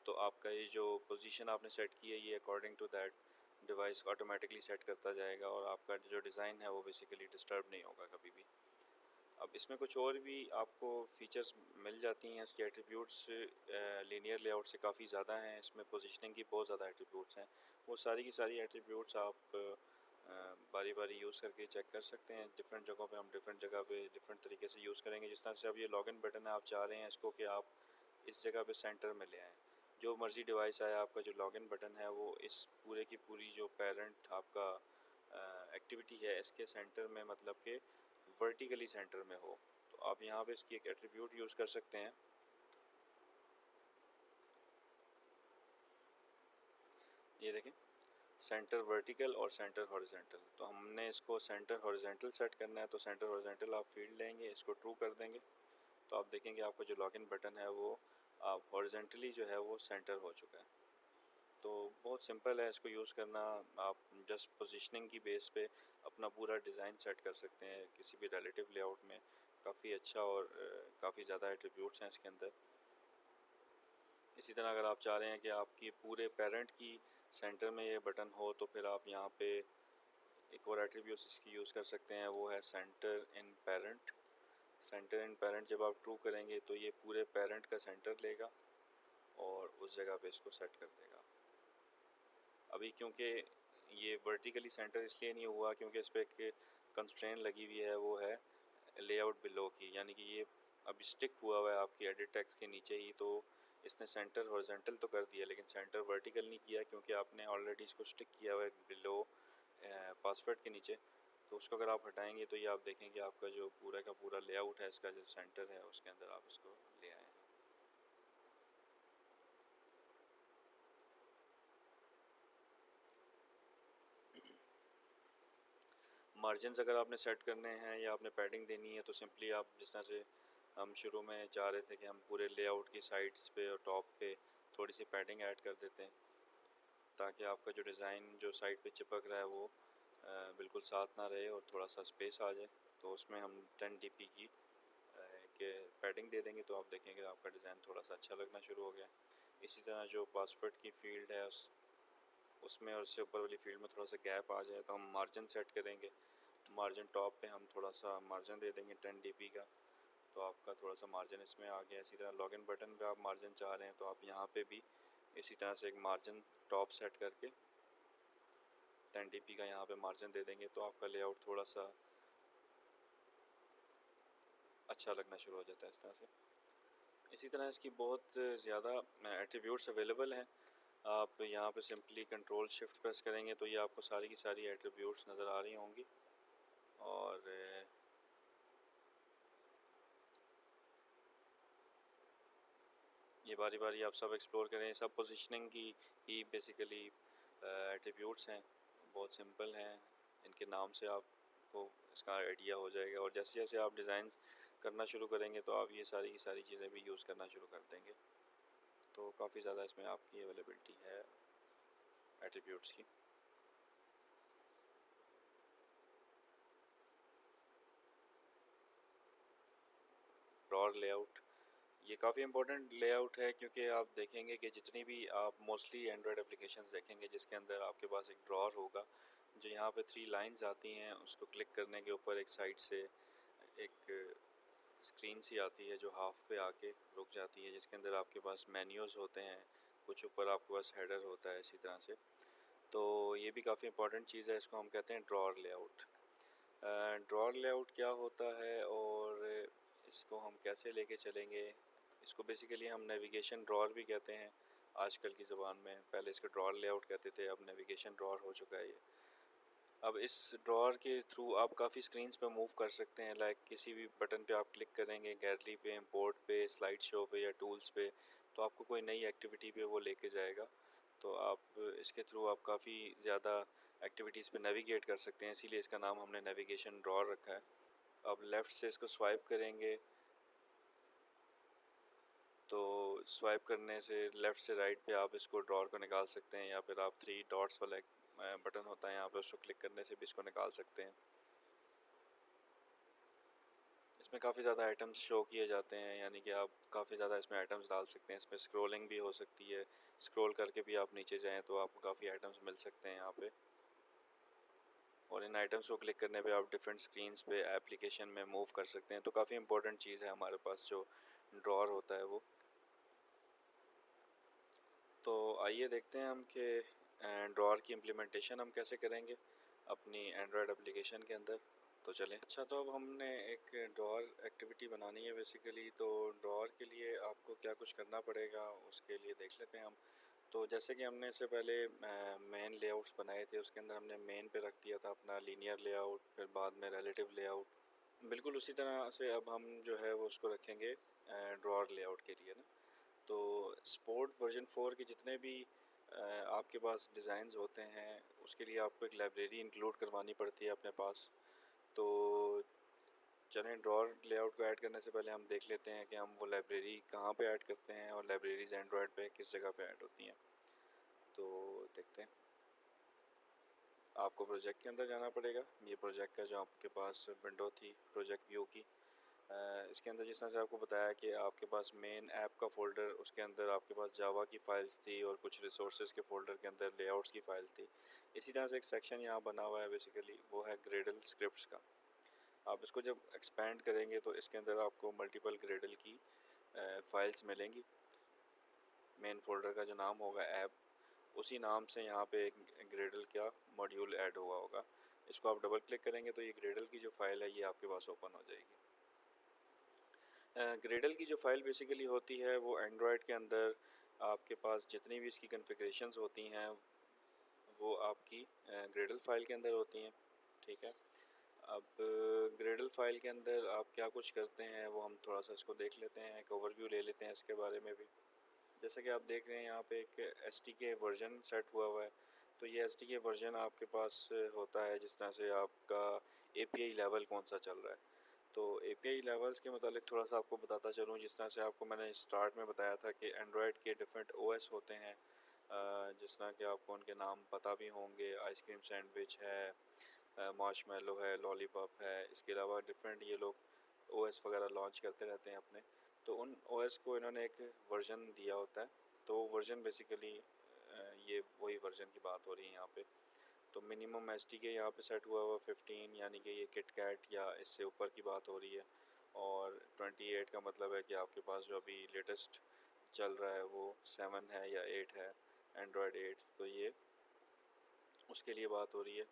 तो आपका ये जो पोजीशन आपने सेट की है ये according to that device automatically set करता जाएगा और आपका जो डिज़ाइन है वो बेसिकली डिस्टर्ब नहीं होगा कभी भी। अब इसमें कुछ और भी आपको फीचर्स मिल जाती हैं। इसके एट्रीब्यूट्स लीनियर लेआउट से काफ़ी ज़्यादा हैं। इसमें पोजीशनिंग की बहुत ज़्यादा एट्रीब्यूट्स हैं। वो सारी की सारी एट्रीब्यूट्स आप बारी बारी यूज़ करके चेक कर सकते हैं। डिफरेंट जगहों पे हम डिफरेंट जगह पे डिफरेंट तरीके से यूज़ करेंगे। जिस तरह से अब ये लॉगिन बटन है, आप चाह रहे हैं इसको कि आप इस जगह पे सेंटर में ले आएँ। जो मर्ज़ी डिवाइस आया, आपका जो लॉगिन बटन है वो इस पूरे की पूरी जो पेरेंट आपका एक्टिविटी है इसके सेंटर में, मतलब कि वर्टिकली सेंटर में हो। तो आप यहाँ पे इसकी एक एट्रीब्यूट यूज़ कर सकते हैं। ये देखें, सेंटर वर्टिकल और सेंटर हॉरिजेंटल। तो हमने इसको सेंटर हॉरिजेंटल सेट करना है, तो सेंटर हॉरिजेंटल आप फील्ड लेंगे, इसको ट्रू कर देंगे, तो आप देखेंगे आपका जो लॉगिन बटन है वो आप हॉरिजेंटली जो है वो सेंटर हो चुका है। तो बहुत सिंपल है इसको यूज़ करना। आप जस्ट पोजीशनिंग की बेस पे अपना पूरा डिज़ाइन सेट कर सकते हैं किसी भी रिलेटिव लेआउट में। काफ़ी अच्छा और काफ़ी ज़्यादा एट्रीब्यूट्स हैं इसके अंदर। इसी तरह अगर आप चाह रहे हैं कि आपकी पूरे पेरेंट की सेंटर में ये बटन हो, तो फिर आप यहाँ पे एक और एट्रीब्यूट इसकी यूज़ कर सकते हैं, वो है सेंटर इन पेरेंट। सेंटर इन पेरेंट जब आप ट्रू करेंगे तो ये पूरे पेरेंट का सेंटर लेगा और उस जगह पे इसको सेट कर देगा। अभी क्योंकि ये वर्टिकली सेंटर इसलिए नहीं हुआ क्योंकि इस पर एक कंस्ट्रेंट लगी हुई है, वो है लेआउट बिलो की, यानी कि ये अभी स्टिक हुआ हुआ है आपकी एडिट टेक्स्ट के नीचे ही। तो इसने सेंटर हॉरिजॉन्टल तो कर दिया लेकिन सेंटर वर्टिकल नहीं किया, क्योंकि आपने ऑलरेडी इसको स्टिक किया हुआ है बिलो पासवर्ड के नीचे। तो उसको अगर आप हटाएंगे तो ये आप देखेंगे आपका जो पूरा का पूरा लेआउट है, इसका जो सेंटर है उसके अंदर आप इसको ले आए हैं। मार्जिन अगर आपने सेट करने हैं या आपने पैडिंग देनी है, तो सिंपली आप जिस तरह से हम शुरू में चाह रहे थे कि हम पूरे लेआउट की साइड्स पे और टॉप पे थोड़ी सी पैडिंग ऐड कर देते हैं, ताकि आपका जो डिज़ाइन जो साइड पे चिपक रहा है वो बिल्कुल साथ ना रहे और थोड़ा सा स्पेस आ जाए। तो उसमें हम 10 dp की के पैडिंग दे देंगे, तो आप देखेंगे आपका डिज़ाइन थोड़ा सा अच्छा लगना शुरू हो गया। इसी तरह जो पासवर्ड की फील्ड है उसमें और उससे ऊपर वाली फील्ड में थोड़ा सा गैप आ जाए तो हम मार्जिन सेट करेंगे। मार्जिन टॉप पे हम थोड़ा सा मार्जिन दे देंगे 10 dp का, तो आपका थोड़ा सा मार्जिन इसमें आ गया। इसी तरह लॉगिन बटन पे आप मार्जिन चाह रहे हैं तो आप यहाँ पे भी इसी तरह से एक मार्जिन टॉप सेट करके 10 dp का यहाँ पे मार्जिन दे देंगे, तो आपका लेआउट थोड़ा सा अच्छा लगना शुरू हो जाता है इस तरह से। इसी तरह इसकी बहुत ज़्यादा एट्रीब्यूट्स अवेलेबल हैं। आप यहाँ पे सिंपली कंट्रोल शिफ्ट प्रेस करेंगे तो ये आपको सारी की सारी एट्रीब्यूट्स नज़र आ रही होंगी। और ये बारी बारी आप सब एक्सप्लोर करें। सब पोजीशनिंग की ही बेसिकली एट्रीब्यूट्स हैं, बहुत सिंपल हैं। इनके नाम से आपको इसका आइडिया हो जाएगा, और जैसे जैसे आप डिज़ाइन करना शुरू करेंगे तो आप ये सारी की सारी चीज़ें भी यूज़ करना शुरू कर देंगे। तो काफ़ी ज़्यादा इसमें आपकी अवेलेबिलिटी है एट्रीब्यूट्स की। ड्रॉर लेआउट, ये काफ़ी इंपॉर्टेंट लेआउट है, क्योंकि आप देखेंगे कि जितनी भी आप मोस्टली एंड्रॉयड एप्लीकेशंस देखेंगे जिसके अंदर आपके पास एक ड्रॉर होगा, जो यहाँ पे 3 लाइंस आती हैं, उसको क्लिक करने के ऊपर एक साइड से एक स्क्रीन सी आती है जो हाफ पे आके रुक जाती है, जिसके अंदर आपके पास मेन्यूज़ होते हैं, कुछ ऊपर आपके पास हेडर होता है इसी तरह से। तो ये भी काफ़ी इंपॉर्टेंट चीज़ है, इसको हम कहते हैं ड्रॉर लेआउट। ड्रॉर लेआउट क्या होता है और इसको हम कैसे लेके चलेंगे, इसको बेसिकली हम नेविगेशन ड्रॉर भी कहते हैं आजकल की ज़बान में। पहले इसको ड्रॉर लेआउट कहते थे, अब नेविगेशन ड्रॉर हो चुका है ये। अब इस ड्रॉर के थ्रू आप काफ़ी स्क्रीन्स पे मूव कर सकते हैं। लाइक किसी भी बटन पे आप क्लिक करेंगे, गैलरी पे, इंपोर्ट पे, स्लाइड शो पे या टूल्स पे, तो आपको कोई नई एक्टिविटी पे वो लेके जाएगा। तो आप इसके थ्रू आप काफ़ी ज़्यादा एक्टिविटीज़ पे नेविगेट कर सकते हैं, इसीलिए इसका नाम हमने नेविगेशन ड्रॉर रखा है। अब लेफ़्ट से इसको स्वाइप करेंगे तो स्वाइप करने से लेफ़्ट से राइट पे आप इसको ड्रॉर को निकाल सकते हैं, या फिर आप 3 डॉट्स वाला एक बटन होता है यहाँ पे, उसको क्लिक करने से भी इसको निकाल सकते हैं। इसमें काफ़ी ज़्यादा आइटम्स शो किए जाते हैं, यानी कि आप काफ़ी ज़्यादा इसमें आइटम्स डाल सकते हैं। इसमें स्क्रोलिंग भी हो सकती है, स्क्रॉल करके भी आप नीचे जाएँ तो आपको काफ़ी आइटम्स मिल सकते हैं यहाँ पे। और इन आइटम्स को क्लिक करने पे आप डिफरेंट स्क्रीन्स पे एप्लीकेशन में मूव कर सकते हैं। तो काफ़ी इंपॉर्टेंट चीज़ है हमारे पास जो ड्रॉर होता है वो। तो आइए देखते हैं हम कि ड्रॉर की इम्प्लीमेंटेशन हम कैसे करेंगे। अपनी एंड्रॉयड एप्लीकेशन के अंदर। तो चलें। अच्छा, तो अब हमने एक ड्रॉअर एक्टिविटी बनानी है बेसिकली। तो ड्रॉअर के लिए आपको क्या कुछ करना पड़ेगा उसके लिए देख लेते हैं हम। तो जैसे कि हमने इससे पहले मेन लेआउट्स बनाए थे, उसके अंदर हमने मेन पे रख दिया था अपना लीनियर लेआउट, फिर बाद में रिलेटिव लेआउट। बिल्कुल उसी तरह से अब हम जो है वो उसको रखेंगे ड्रॉअर लेआउट के लिए ना। तो स्पोर्ट वर्जन 4 के जितने भी आपके पास डिज़ाइंस होते हैं उसके लिए आपको एक लाइब्रेरी इंक्लूड करवानी पड़ती है अपने पास। तो चलें, ड्रॉअर लेआउट को ऐड करने से पहले हम देख लेते हैं कि हम वो लाइब्रेरी कहाँ पे ऐड करते हैं और लाइब्रेरीज़ एंड्रॉयड पे किस जगह पे ऐड होती हैं। तो देखते हैं। आपको प्रोजेक्ट के अंदर जाना पड़ेगा। ये प्रोजेक्ट का जो आपके पास विंडो थी प्रोजेक्ट व्यू की, इसके अंदर जिस तरह से आपको बताया कि आपके पास मेन ऐप का फ़ोल्डर, उसके अंदर आपके पास जावा की फ़ाइल्स थी और कुछ रिसोर्सेज के फ़ोल्डर के अंदर लेआउट्स की फ़ाइल्स थी। इसी तरह से एक सेक्शन यहाँ बना हुआ है बेसिकली, वो है ग्रेडल स्क्रिप्ट्स का। आप इसको जब एक्सपेंड करेंगे तो इसके अंदर आपको मल्टीपल ग्रेडल की फ़ाइल्स मिलेंगी। मेन फ़ोल्डर का जो नाम होगा ऐप, उसी नाम से यहाँ पे एक ग्रेडल का मॉड्यूल ऐड हुआ होगा। इसको आप डबल क्लिक करेंगे तो ये ग्रेडल की जो फ़ाइल है ये आपके पास ओपन हो जाएगी। ग्रेडल की जो फ़ाइल बेसिकली होती है वो एंड्रॉयड के अंदर आपके पास जितनी भी इसकी कॉन्फ़िगरेशंस होती हैं वो आपकी ग्रेडल फ़ाइल के अंदर होती हैं। ठीक है। अब ग्रेडल फ़ाइल के अंदर आप क्या कुछ करते हैं वो हम थोड़ा सा इसको देख लेते हैं, एक ओवरव्यू ले लेते हैं इसके बारे में भी। जैसा कि आप देख रहे हैं यहाँ पे एक SDK वर्जन सेट हुआ हुआ है। तो ये SDK वर्जन आपके पास होता है जिस तरह से आपका API लेवल कौन सा चल रहा है। तो API लेवल्स के मतलब थोड़ा सा आपको बताता चलूँ। जिस तरह से आपको मैंने स्टार्ट में बताया था कि एंड्रॉयड के डिफरेंट OS होते हैं, जिस तरह के आपको उनके नाम पता भी होंगे। आइसक्रीम सैंडविच है, मार्शमेलो है, लॉलीपॉप है। इसके अलावा डिफरेंट ये लोग OS वगैरह लॉन्च करते रहते हैं अपने। तो उन OS को इन्होंने एक वर्जन दिया होता है। तो वर्जन बेसिकली ये वही वर्जन की बात हो रही है यहाँ पे। तो मिनिमम SDK यहाँ पे सेट हुआ हुआ 15, यानी कि ये किटकैट या इससे ऊपर की बात हो रही है। और 28 का मतलब है कि आपके पास जो अभी लेटेस्ट चल रहा है वो 7 है या 8 है, एंड्रॉयड 8। तो ये उसके लिए बात हो रही है।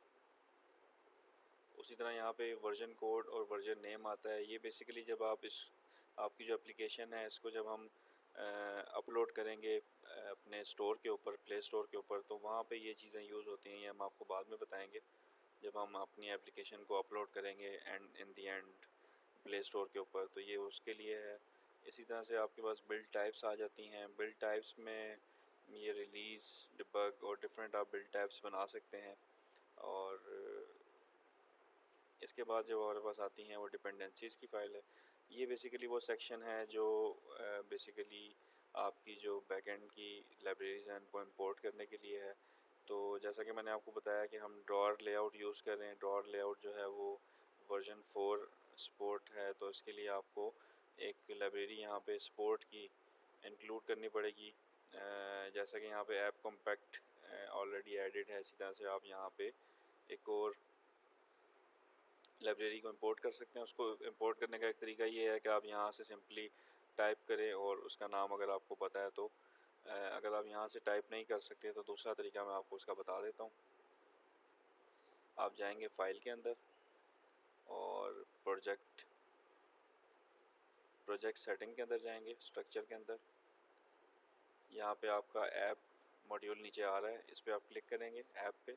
उसी तरह यहाँ पे वर्जन कोड और वर्जन नेम आता है। ये बेसिकली जब आप इस आपकी जो एप्लीकेशन है इसको जब हम अपलोड करेंगे अपने स्टोर के ऊपर, प्ले स्टोर के ऊपर, तो वहाँ पे ये चीज़ें यूज़ होती हैं। ये हम आपको बाद में बताएंगे जब हम अपनी एप्लीकेशन को अपलोड करेंगे and in the and play store के ऊपर। तो ये उसके लिए है। इसी तरह से आपके पास बिल्ड टाइप्स आ जाती हैं। बिल्ड टाइप्स में ये रिलीज़, डिबग और डिफरेंट आप बिल्ड टाइप्स बना सकते हैं। और इसके बाद जो हमारे पास आती हैं वो डिपेंडेंसीज़ की फ़ाइल है। ये बेसिकली वो सेक्शन है जो बेसिकली आपकी जो बैकएंड की लाइब्रेरीज़ हैं उनको इंपोर्ट करने के लिए है। तो जैसा कि मैंने आपको बताया कि हम ड्रॉअर लेआउट यूज़ कर रहे हैं। ड्रॉअर लेआउट जो है वो वर्जन 4 सपोर्ट है। तो इसके लिए आपको एक लाइब्रेरी यहाँ पे सपोर्ट की इंक्लूड करनी पड़ेगी। जैसा कि यहाँ पे ऐप कॉम्पैक्ट ऑलरेडी एडिड है, इसी तरह से आप यहाँ पे एक और लाइब्रेरी को इंपोर्ट कर सकते हैं। उसको इंपोर्ट करने का एक तरीका ये है कि आप यहाँ से सिंपली टाइप करें और उसका नाम अगर आपको पता है तो अगर आप यहाँ से टाइप नहीं कर सकते तो दूसरा तरीका मैं आपको उसका बता देता हूँ। आप जाएंगे फ़ाइल के अंदर और प्रोजेक्ट सेटिंग के अंदर जाएंगे, स्ट्रक्चर के अंदर। यहाँ पे आपका ऐप मॉड्यूल नीचे आ रहा है, इस पर आप क्लिक करेंगे ऐप पे।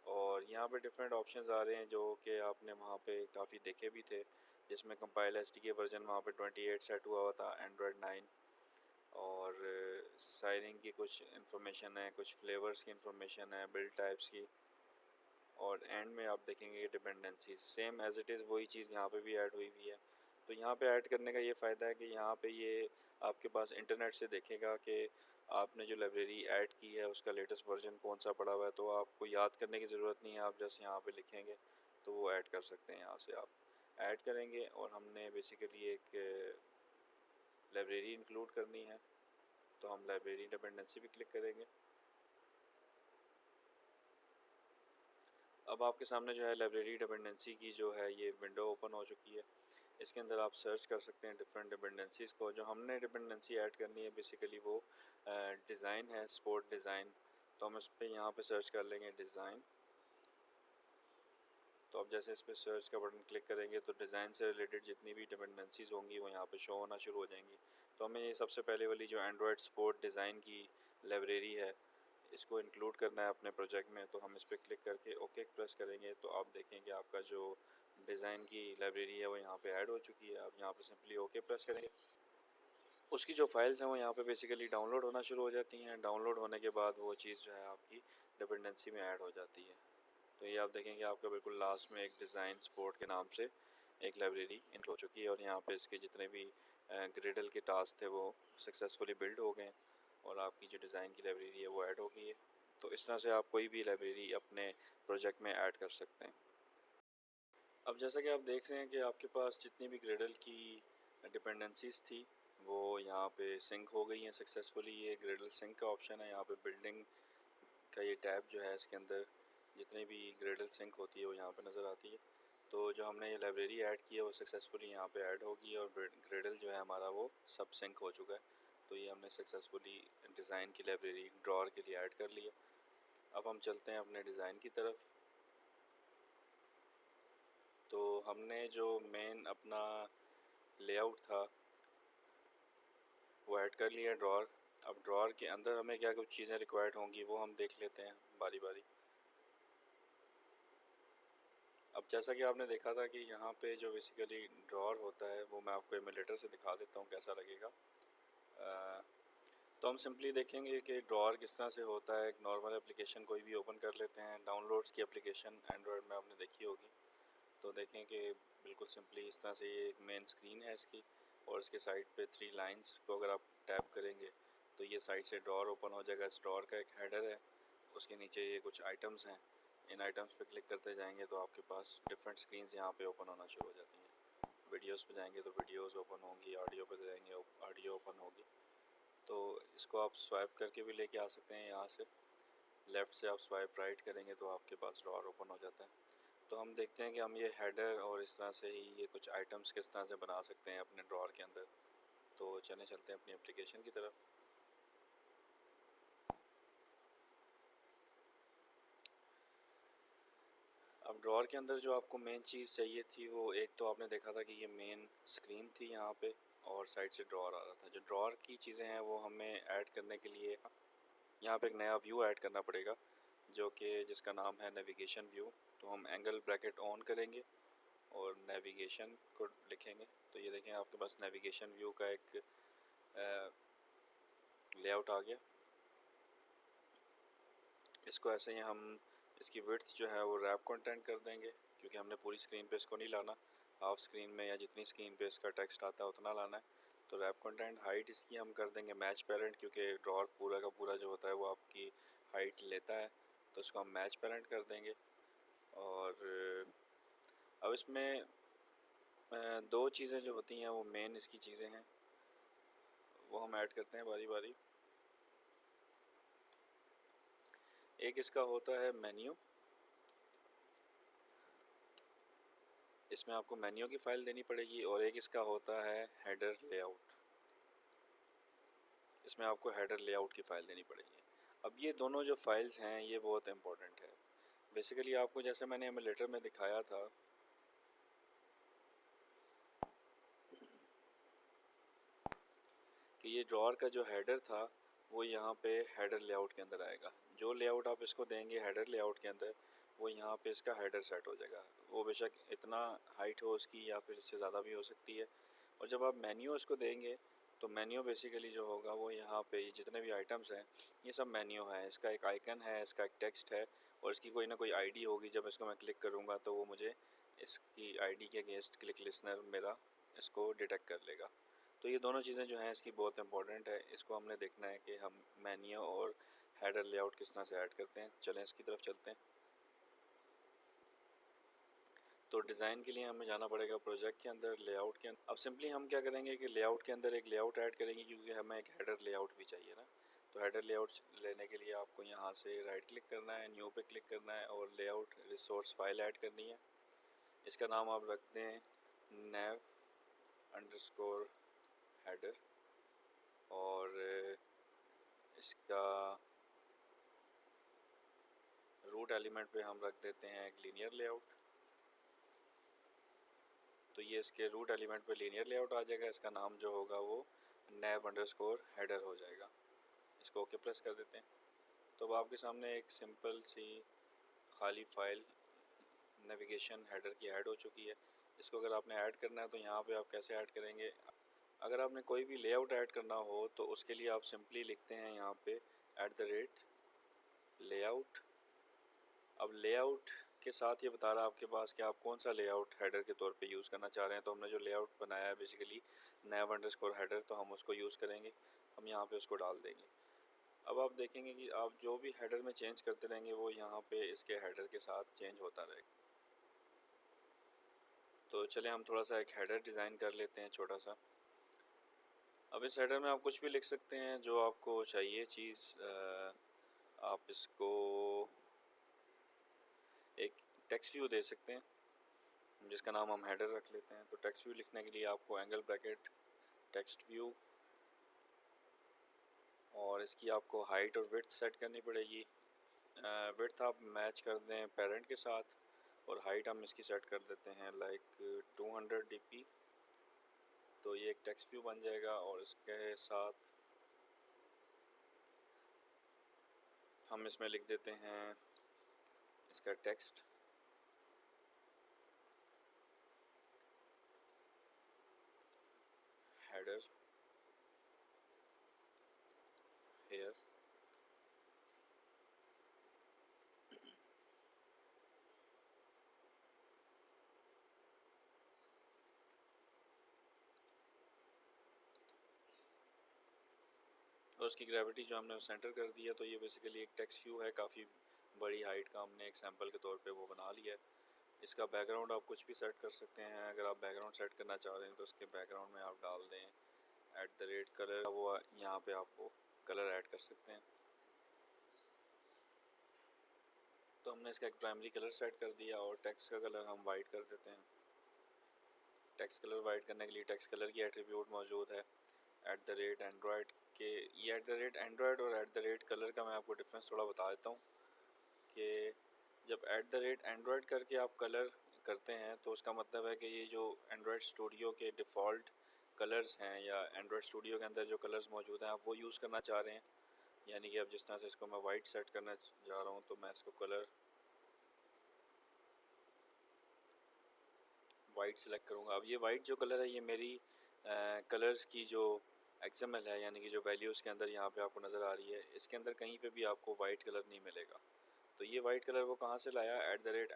और यहाँ पे डिफरेंट ऑप्शंस आ रहे हैं जो कि आपने वहाँ पे काफ़ी देखे भी थे, जिसमें कंपाइल SDK वर्जन वहाँ पे 28 सेट हुआ हुआ था, एंड्रॉयड 9। और साइनिंग की कुछ इन्फॉर्मेशन है, कुछ फ्लेवर्स की इन्फॉर्मेशन है, बिल्ड टाइप्स की। और एंड में आप देखेंगे dependencies same as it is वही चीज़ यहाँ पे भी ऐड हुई हुई है। तो यहाँ पे ऐड करने का ये फ़ायदा है कि यहाँ पे ये आपके पास इंटरनेट से देखेगा कि आपने जो लाइब्रेरी ऐड की है उसका लेटेस्ट वर्जन कौन सा पड़ा हुआ है। तो आपको याद करने की ज़रूरत नहीं है, आप जस्ट यहाँ पे लिखेंगे तो वो ऐड कर सकते हैं। यहाँ से आप ऐड करेंगे और हमने बेसिकली एक लाइब्रेरी इंक्लूड करनी है तो हम लाइब्रेरी डिपेंडेंसी भी क्लिक करेंगे। अब आपके सामने जो है लाइब्रेरी डिपेंडेंसी की जो है ये विंडो ओपन हो चुकी है। इसके अंदर आप सर्च कर सकते हैं डिफरेंट डिपेंडेंसीज़ को। जो हमने डिपेंडेंसी ऐड करनी है बेसिकली वो डिज़ाइन है, स्पोर्ट डिज़ाइन। तो हम इस पर यहाँ पे सर्च कर लेंगे डिज़ाइन। तो अब जैसे इस पर सर्च का बटन क्लिक करेंगे तो डिज़ाइन से रिलेटेड जितनी भी डिपेंडेंसीज़ होंगी वो यहाँ पे शो होना शुरू हो जाएंगी। तो हमें ये सबसे पहले वाली जो एंड्रॉयड सपोर्ट डिज़ाइन की लाइब्रेरी है इसको इंक्लूड करना है अपने प्रोजेक्ट में। तो हम इस पर क्लिक करके ओके प्रेस करेंगे तो आप देखेंगे आपका जो डिज़ाइन की लाइब्रेरी है वो यहाँ पे ऐड हो चुकी है। आप यहाँ पे सिंपली ओके प्रेस करेंगे, उसकी जो फाइल्स हैं वो यहाँ पे बेसिकली डाउनलोड होना शुरू हो जाती हैं। डाउनलोड होने के बाद वो चीज़ जो है आपकी डिपेंडेंसी में ऐड हो जाती है। तो ये आप देखेंगे आपका बिल्कुल लास्ट में एक डिज़ाइन सपोर्ट के नाम से एक लाइब्रेरी इंक्लूड हो चुकी है और यहाँ पे इसके जितने भी ग्रेडल के टास्क थे वो सक्सेसफुली बिल्ड हो गए और आपकी जो डिज़ाइन की लाइब्रेरी है वो ऐड हो गई है। तो इस तरह से आप कोई भी लाइब्रेरी अपने प्रोजेक्ट में ऐड कर सकते हैं। अब जैसा कि आप देख रहे हैं कि आपके पास जितनी भी ग्रेडल की डिपेंडेंसीज़ थी वो यहाँ पे सिंक हो गई हैं सक्सेसफुली। ये ग्रेडल सिंक का ऑप्शन है, यहाँ पे बिल्डिंग का ये टैब जो है इसके अंदर जितनी भी ग्रेडल सिंक होती है वो यहाँ पे नज़र आती है। तो जो हमने ये लाइब्रेरी ऐड की है वो सक्सेसफुली यहाँ पे ऐड होगी और ग्रेडल जो है हमारा वो सब सिंक हो चुका है। तो ये हमने सक्सेसफुली डिज़ाइन की लाइब्रेरी ड्रॉअर के लिए ऐड कर लिया। अब हम चलते हैं अपने डिज़ाइन की तरफ। तो हमने जो मेन अपना लेआउट था वो ऐड कर लिया ड्रॉअर। अब ड्रॉअर के अंदर हमें क्या कुछ चीज़ें रिक्वायर्ड होंगी वो हम देख लेते हैं बारी बारी। अब जैसा कि आपने देखा था कि यहाँ पे जो बेसिकली ड्रॉअर होता है वो मैं आपको एमुलेटर से दिखा देता हूँ कैसा लगेगा। तो हम सिंपली देखेंगे कि ड्रॉअर किस तरह से होता है। एक नॉर्मल एप्लीकेशन कोई भी ओपन कर लेते हैं। डाउनलोड्स की एप्लीकेशन एंड्रॉयड में आपने देखी होगी। तो देखें कि बिल्कुल सिंपली इस तरह से ये एक मेन स्क्रीन है इसकी और इसके साइड पे 3 लाइंस को अगर आप टैप करेंगे तो ये साइड से ड्रॉअर ओपन हो जाएगा। इस ड्रॉअर का एक हेडर है, उसके नीचे ये कुछ आइटम्स हैं। इन आइटम्स पे क्लिक करते जाएंगे तो आपके पास डिफरेंट स्क्रीन्स यहाँ पे ओपन होना शुरू हो जाती हैं। वीडियोस पे जाएंगे तो वीडियोस ओपन होंगी, ऑडियो पे जाएंगे ऑडियो ओपन होगी। तो इसको आप स्वाइप करके भी लेके आ सकते हैं। यहाँ से लेफ़्ट से आप स्वाइप राइट करेंगे तो आपके पास ड्रॉअर ओपन हो जाता है। तो हम देखते हैं कि हम ये हेडर और इस तरह से ही ये कुछ आइटम्स किस तरह से बना सकते हैं अपने ड्रॉअर के अंदर। तो चलते हैं अपनी एप्लीकेशन की तरफ। अब ड्रॉअर के अंदर जो आपको मेन चीज़ चाहिए थी वो एक तो आपने देखा था कि ये मेन स्क्रीन थी यहाँ पे और साइड से ड्रॉअर आ रहा था। जो ड्रॉअर की चीज़ें हैं वो हमें ऐड करने के लिए यहाँ पे एक नया व्यू ऐड करना पड़ेगा जो कि जिसका नाम है नेविगेशन व्यू। तो हम एंगल ब्रैकेट ऑन करेंगे और नेविगेशन को लिखेंगे तो ये देखें आपके पास नेविगेशन व्यू का एक लेआउट आ गया। इसको ऐसे ही हम इसकी विड्थ जो है वो रैप कंटेंट कर देंगे क्योंकि हमने पूरी स्क्रीन पे इसको नहीं लाना, हाफ स्क्रीन में या जितनी स्क्रीन पे इसका टेक्स्ट आता है उतना लाना है। तो रैप कंटेंट हाइट इसकी हम कर देंगे मैच पेरेंट क्योंकि ड्रॉअर पूरा का पूरा जो होता है वो आपकी हाइट लेता है। तो इसको हम मैच पेरेंट कर देंगे। और अब इसमें दो चीज़ें जो होती हैं वो मेन इसकी चीज़ें हैं वो हम ऐड करते हैं बारी बारी। एक इसका होता है मेन्यू, इसमें आपको मेन्यू की फ़ाइल देनी पड़ेगी। और एक इसका होता है हेडर लेआउट, इसमें आपको हेडर लेआउट की फ़ाइल देनी पड़ेगी। अब ये दोनों जो फाइल्स हैं ये बहुत इंपॉर्टेंट है। बेसिकली आपको जैसे मैंने एमुलेटर में दिखाया था कि ये ड्रॉअर का जो हेडर था वो यहाँ पे हेडर लेआउट के अंदर आएगा। जो लेआउट आप इसको देंगे हेडर लेआउट के अंदर वो यहाँ पे इसका हेडर सेट हो जाएगा। वो बेशक इतना हाइट हो उसकी या फिर इससे ज़्यादा भी हो सकती है। और जब आप मेन्यू इसको देंगे तो मेन्यू बेसिकली जो होगा वो यहाँ पे जितने भी आइटम्स हैं ये सब मेन्यू है। इसका एक आइकन है, इसका एक टेक्स्ट है और इसकी कोई ना कोई आईडी होगी। जब इसको मैं क्लिक करूँगा तो वो मुझे इसकी आईडी के अगेंस्ट क्लिक लिसनर मेरा इसको डिटेक्ट कर लेगा। तो ये दोनों चीज़ें जो हैं इसकी बहुत इंपॉर्टेंट है। इसको हमने देखना है कि हम मेन्यू और हेडर लेआउट किस तरह से ऐड करते हैं। चलें इसकी तरफ चलते हैं। तो डिज़ाइन के लिए हमें जाना पड़ेगा प्रोजेक्ट के अंदर, लेआउट के अंदर। अब सिंपली हम क्या करेंगे कि लेआउट के अंदर एक लेआउट ऐड करेंगे क्योंकि हमें एक हेडर लेआउट भी चाहिए ना। तो हेडर लेआउट लेने के लिए आपको यहाँ से राइट क्लिक करना है, न्यू पे क्लिक करना है और लेआउट रिसोर्स फाइल ऐड करनी है। इसका नाम आप रख दें nav अंडरस्कोर हेडर और इसका रूट एलिमेंट पे हम रख देते हैं एक लीनियर लेआउट। तो ये इसके रूट एलिमेंट पे लीनियर लेआउट आ जाएगा, इसका नाम जो होगा वो nav_header हो जाएगा। इसको ओके प्रेस कर देते हैं। तो अब आपके सामने एक सिंपल सी खाली फाइल नेविगेशन हेडर की ऐड हो चुकी है। इसको अगर आपने ऐड करना है तो यहाँ पे आप कैसे ऐड करेंगे, अगर आपने कोई भी लेआउट ऐड करना हो तो उसके लिए आप सिंपली लिखते हैं यहाँ पे @layout। अब लेआउट के साथ ये बता रहा है आपके पास कि आप कौन सा लेआउट हेडर के तौर पे यूज़ करना चाह रहे हैं। तो हमने जो लेआउट बनाया है बेसिकली nav_header, तो हम उसको यूज़ करेंगे। हम यहाँ पे उसको डाल देंगे। अब आप देखेंगे कि आप जो भी हेडर में चेंज करते रहेंगे वो यहाँ पे इसके हेडर के साथ चेंज होता रहेगा। तो चले हम थोड़ा सा एक हेडर डिज़ाइन कर लेते हैं छोटा सा। अब इस हेडर में आप कुछ भी लिख सकते हैं जो आपको चाहिए चीज़। आप इसको एक टेक्स्ट व्यू दे सकते हैं जिसका नाम हम हेडर रख लेते हैं। तो टेक्स्ट व्यू लिखने के लिए आपको एंगल ब्रैकेट टेक्स्ट व्यू, और इसकी आपको हाइट और विड्थ सेट करनी पड़ेगी। विड्थ आप मैच कर दें पेरेंट के साथ, और हाइट हम इसकी सेट कर देते हैं लाइक 200 dp। तो ये एक टेक्स्ट व्यू बन जाएगा, और इसके साथ हम इसमें लिख देते हैं इसका टेक्स्ट हेडर हेयर। और उसकी ग्रेविटी जो हमने सेंटर कर दिया। तो ये बेसिकली एक टेक्स्ट व्यू है, काफ़ी बड़ी हाइट का हमने एक सैम्पल के तौर पे वो बना लिया है। इसका बैकग्राउंड आप कुछ भी सेट कर सकते हैं। अगर आप बैकग्राउंड सेट करना चाह रहे हैं तो उसके बैकग्राउंड में आप डाल दें @color, वो यहाँ पे आप वो कलर ऐड कर सकते हैं। तो हमने इसका एक प्राइमरी कलर सेट कर दिया, और टेक्स्ट का कलर हम वाइट कर देते हैं। टेक्स्ट कलर वाइट करने के लिए टेक्स्ट कलर की एट्रीब्यूट मौजूद है @Android के। ये @Android और @color का मैं आपको डिफरेंस थोड़ा बता देता हूँ कि जब @Android करके आप कलर करते हैं तो उसका मतलब है कि ये जो एंड्रॉयड स्टूडियो के डिफ़ॉल्ट कलर्स हैं, या एंड्रॉयड स्टूडियो के अंदर जो कलर्स मौजूद हैं आप वो यूज़ करना चाह रहे हैं। यानी कि अब जिस तरह से इसको मैं वाइट सेट करना जा रहा हूँ, तो मैं इसको कलर वाइट सेलेक्ट करूँगा। अब ये वाइट जो कलर है ये मेरी कलर्स की जो XML है, यानी कि जो वैल्यू उसके अंदर यहाँ पे आपको नज़र आ रही है, इसके अंदर कहीं पे भी आपको वाइट कलर नहीं मिलेगा। तो ये वाइट कलर वो कहाँ से लाया,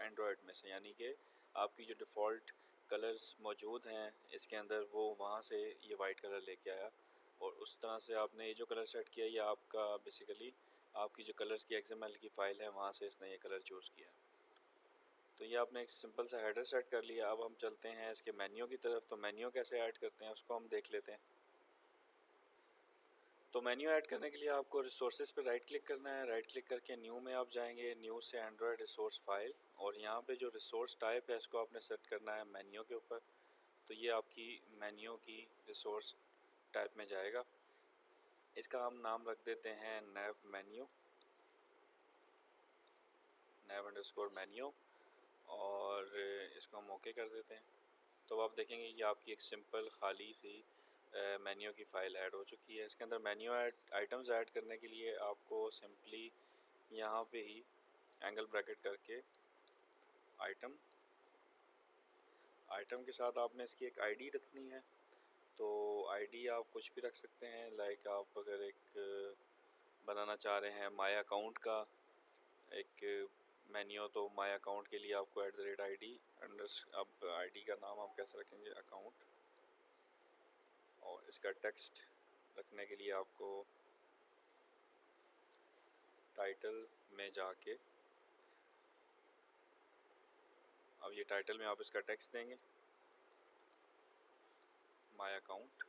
@Android में से, यानी कि आपकी जो डिफ़ॉल्ट कलर्स मौजूद हैं इसके अंदर वो वहाँ से ये वाइट कलर लेके आया। और उस तरह से आपने ये जो कलर सेट किया ये आपका बेसिकली आपकी जो कलर्स की XML की फ़ाइल है वहाँ से इसने ये कलर चूज़ किया। तो ये आपने एक सिंपल सा हेडर सेट कर लिया। अब हम चलते हैं इसके मेन्यू की तरफ। तो मेन्यू कैसे ऐड करते हैं उसको हम देख लेते हैं। तो मेन्यू ऐड करने के लिए आपको रिसोर्सेज पे राइट क्लिक करना है। राइट क्लिक करके न्यू में आप जाएंगे, न्यू से एंड्रॉयड रिसोर्स फाइल, और यहाँ पे जो रिसोर्स टाइप है इसको आपने सेट करना है मेन्यू के ऊपर। तो ये आपकी मेन्यू की रिसोर्स टाइप में जाएगा। इसका हम नाम रख देते हैं nav मेन्यू, nav_menu, और इसको हम ओके कर देते हैं। तो आप देखेंगे कि आपकी एक सिंपल खाली सी मेन्यू की फ़ाइल ऐड हो चुकी है। इसके अंदर मेन्यू आइटम्स ऐड करने के लिए आपको सिंपली यहाँ पे ही एंगल ब्रैकेट करके आइटम के साथ आपने इसकी एक आईडी रखनी है। तो आईडी आप कुछ भी रख सकते हैं। लाइक आप अगर एक बनाना चाह रहे हैं माय अकाउंट का एक मेन्यू, तो माय अकाउंट के लिए आपको @ID अब आईडी का नाम हम कैसे रखेंगे, अकाउंट। और इसका टेक्स्ट रखने के लिए आपको टाइटल में जाके, अब ये टाइटल में आप इसका टेक्स्ट देंगे माय अकाउंट,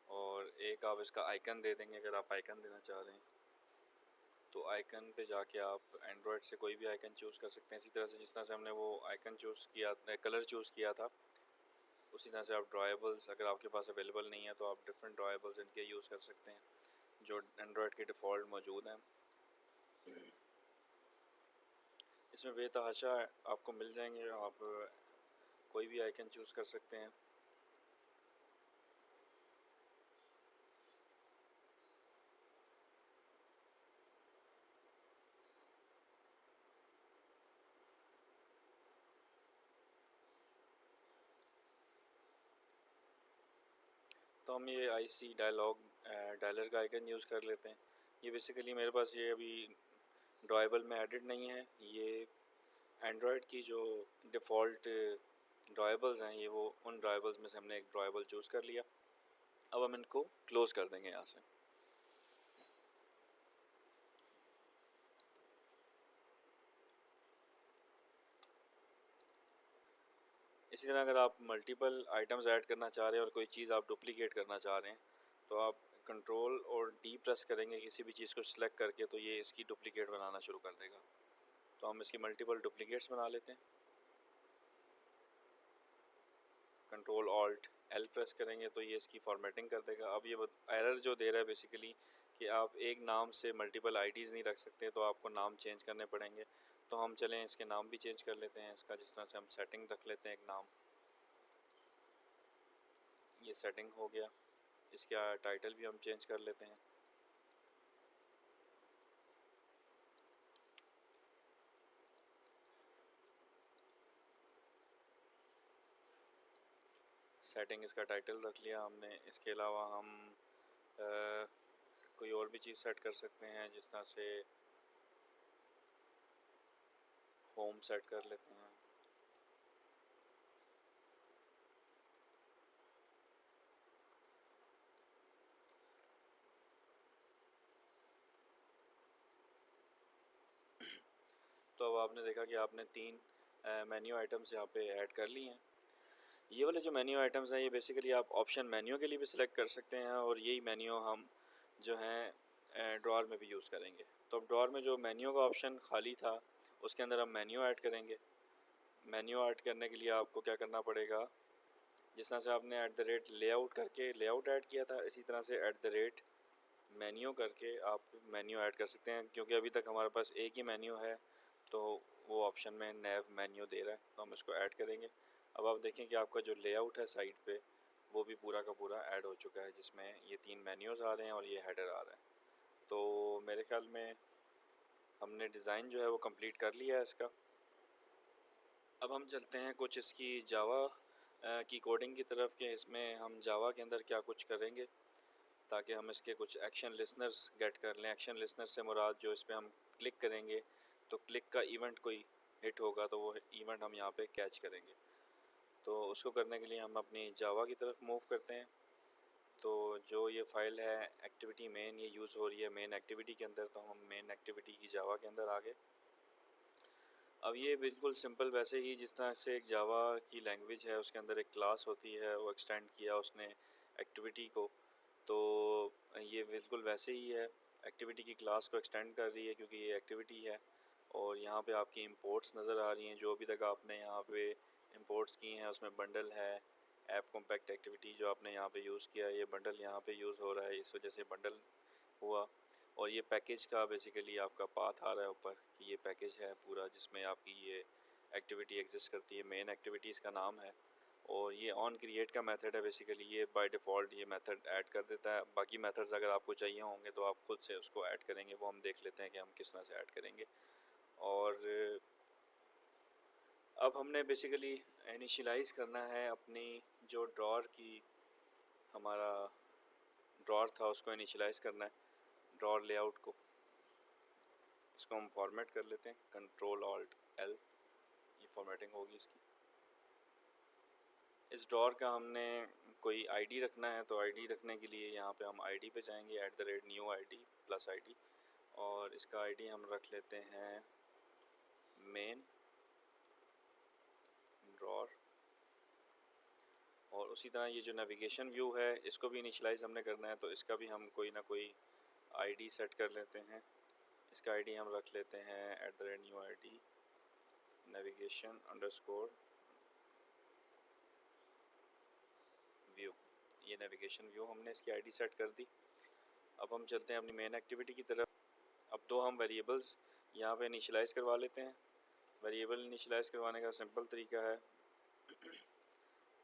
और एक आप इसका आइकन दे देंगे अगर आप आइकन देना चाह रहे हैं। तो आइकन पे जाके आप एंड्रॉयड से कोई भी आइकन चूज़ कर सकते हैं। इसी तरह से जिस तरह से हमने वो आइकन चूज़ किया, कलर चूज़ किया था, उसी तरह से आप ड्राइबल्स अगर आपके पास अवेलेबल नहीं है तो आप डिफरेंट ड्राइबल्स इनके यूज़ कर सकते हैं जो एंड्रॉयड के डिफ़ॉल्ट मौजूद हैं। इसमें बेतहाशा आपको मिल जाएंगे। आप कोई भी आइकन चूज़ कर सकते हैं। तो हम ये IC डायलॉग डायलर का आइकन यूज़ कर लेते हैं। ये बेसिकली मेरे पास ये अभी ड्राइबल में एडिट नहीं है। ये एंड्रॉयड की जो डिफ़ॉल्ट ड्राइबल्स हैं, ये वो उन ड्राइबल्स में से हमने एक ड्राइबल चूज़ कर लिया। अब हम इनको क्लोज़ कर देंगे यहाँ से। इसी तरह अगर आप मल्टीपल आइटम्स ऐड करना चाह रहे हैं और कोई चीज़ आप डुप्लीकेट करना चाह रहे हैं, तो आप कंट्रोल और D प्रेस करेंगे किसी भी चीज़ को सिलेक्ट करके, तो ये इसकी डुप्लीकेट बनाना शुरू कर देगा। तो हम इसकी मल्टीपल डुप्लीकेट्स बना लेते हैं। कंट्रोल ऑल्ट L प्रेस करेंगे तो ये इसकी फॉर्मेटिंग कर देगा। अब ये एरर जो दे रहा है बेसिकली कि आप एक नाम से मल्टीपल IDs नहीं रख सकते, तो आपको नाम चेंज करने पड़ेंगे। तो हम चलें इसके नाम भी चेंज कर लेते हैं इसका, जिस तरह से हम सेटिंग रख लेते हैं एक नाम। ये सेटिंग हो गया। इसका टाइटल भी हम चेंज कर लेते हैं। सेटिंग इसका टाइटल रख लिया हमने। इसके अलावा हम कोई और भी चीज़ सेट कर सकते हैं, जिस तरह से होम सेट कर लेते हैं। तो अब आपने देखा कि आपने 3 मेन्यू आइटम्स यहाँ पे ऐड कर ली हैं। ये वाले जो मेन्यू आइटम्स हैं, ये बेसिकली आप ऑप्शन मेन्यू के लिए भी सिलेक्ट कर सकते हैं, और यही मेन्यू हम जो हैं ड्रॉअर में भी यूज़ करेंगे। तो अब ड्रॉअर में जो मेन्यू का ऑप्शन खाली था, उसके अंदर हम मेन्यू ऐड करेंगे। मेन्यू ऐड करने के लिए आपको क्या करना पड़ेगा, जिस तरह से आपने @ लेआउट करके लेआउट ऐड किया था, इसी तरह से @ मेन्यू करके आप मेन्यू ऐड कर सकते हैं। क्योंकि अभी तक हमारे पास एक ही मेन्यू है, तो वो ऑप्शन में नैव मेन्यू दे रहा है, तो हम इसको ऐड करेंगे। अब आप देखें कि आपका जो लेआउट है साइड पे, वो भी पूरा का पूरा ऐड हो चुका है, जिसमें ये 3 मेन्यूज़ आ रहे हैं और ये हेडर आ रहा है। तो मेरे ख्याल में हमने डिज़ाइन जो है वो कंप्लीट कर लिया है इसका। अब हम चलते हैं कुछ इसकी जावा की कोडिंग की तरफ, के इसमें हम जावा के अंदर क्या कुछ करेंगे, ताकि हम इसके कुछ एक्शन लिसनर्स गेट कर लें। एक्शन लिसनर से मुराद जो इस पर हम क्लिक करेंगे तो क्लिक का इवेंट कोई हिट होगा, तो वो इवेंट हम यहाँ पे कैच करेंगे। तो उसको करने के लिए हम अपनी जावा की तरफ मूव करते हैं। तो जो ये फ़ाइल है एक्टिविटी मेन, ये यूज़ हो रही है मेन एक्टिविटी के अंदर, तो हम मेन एक्टिविटी की जावा के अंदर आ गए। अब ये बिल्कुल सिंपल वैसे ही जिस तरह से एक जावा की लैंग्वेज है, उसके अंदर एक क्लास होती है, वो एक्सटेंड किया उसने एक्टिविटी को, तो ये बिल्कुल वैसे ही है। एक्टिविटी की क्लास को एक्सटेंड कर रही है क्योंकि ये एक्टिविटी है। और यहाँ पे आपकी इंपोर्ट्स नज़र आ रही हैं, जो अभी तक आपने यहाँ पे इंपोर्ट्स की हैं उसमें बंडल है, ऐप कॉम्पैक्ट एक्टिविटी जो आपने यहाँ पे यूज़ किया, ये बंडल यहाँ पे यूज़ हो रहा है, इस वजह से बंडल हुआ। और ये पैकेज का बेसिकली आपका पाथ आ रहा है ऊपर कि ये पैकेज है पूरा, जिसमें आपकी ये एक्टिविटी एग्जिस्ट करती है। मेन एक्टिविटी इसका नाम है, और ये ऑन क्रिएट का मेथड है। बेसिकली ये बाय डिफ़ॉल्ट ये मेथड ऐड कर देता है। बाकी मेथड्स अगर आपको चाहिए होंगे तो आप खुद से उसको ऐड करेंगे, वो हम देख लेते हैं कि हम किस तरह से ऐड करेंगे। और अब हमने बेसिकली इनिशियलाइज़ करना है अपनी जो ड्रॉअर की हमारा ड्रॉअर था, उसको इनिशियलाइज़ करना है, ड्रॉअर लेआउट को। इसको हम फॉर्मेट कर लेते हैं, कंट्रोल ऑल्ट L, ये फॉर्मेटिंग होगी इसकी। इस ड्रॉअर का हमने कोई आईडी रखना है, तो आईडी रखने के लिए यहाँ पे हम आईडी पे जाएंगे, @new id + id, और इसका आईडी हम रख लेते हैं मेन ड्रॉअर। और उसी तरह ये जो नेविगेशन व्यू है, इसको भी इनिशियलाइज़ हमने करना है, तो इसका भी हम कोई ना कोई आईडी सेट कर लेते हैं। इसका आईडी हम रख लेते हैं @new id navigation _ व्यू। ये नेविगेशन व्यू हमने इसकी आईडी सेट कर दी। अब हम चलते हैं अपनी मेन एक्टिविटी की तरफ। अब 2 हम वेरिएबल्स यहाँ पे इनिशियलाइज़ करवा लेते हैं। वेरिएबल इनिशियलाइज़ करवाने का सिंपल तरीका है,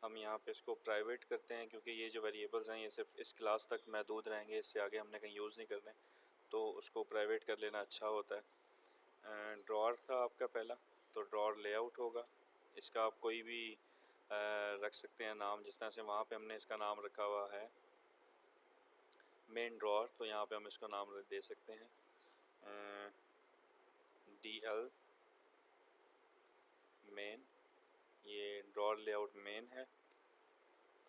हम यहाँ पे इसको प्राइवेट करते हैं क्योंकि ये जो वेरिएबल्स हैं ये सिर्फ इस क्लास तक महदूद रहेंगे, इससे आगे हमने कहीं यूज़ नहीं करने, तो उसको प्राइवेट कर लेना अच्छा होता है। ड्रॉर था आपका पहला, तो ड्रॉर लेआउट होगा। इसका आप कोई भी रख सकते हैं नाम, जिस तरह से वहाँ पे हमने इसका नाम रखा हुआ है मेन ड्रॉर, तो यहाँ पे हम इसको नाम दे सकते हैं DL मेन। ये ड्रॉर लेआउट मेन है।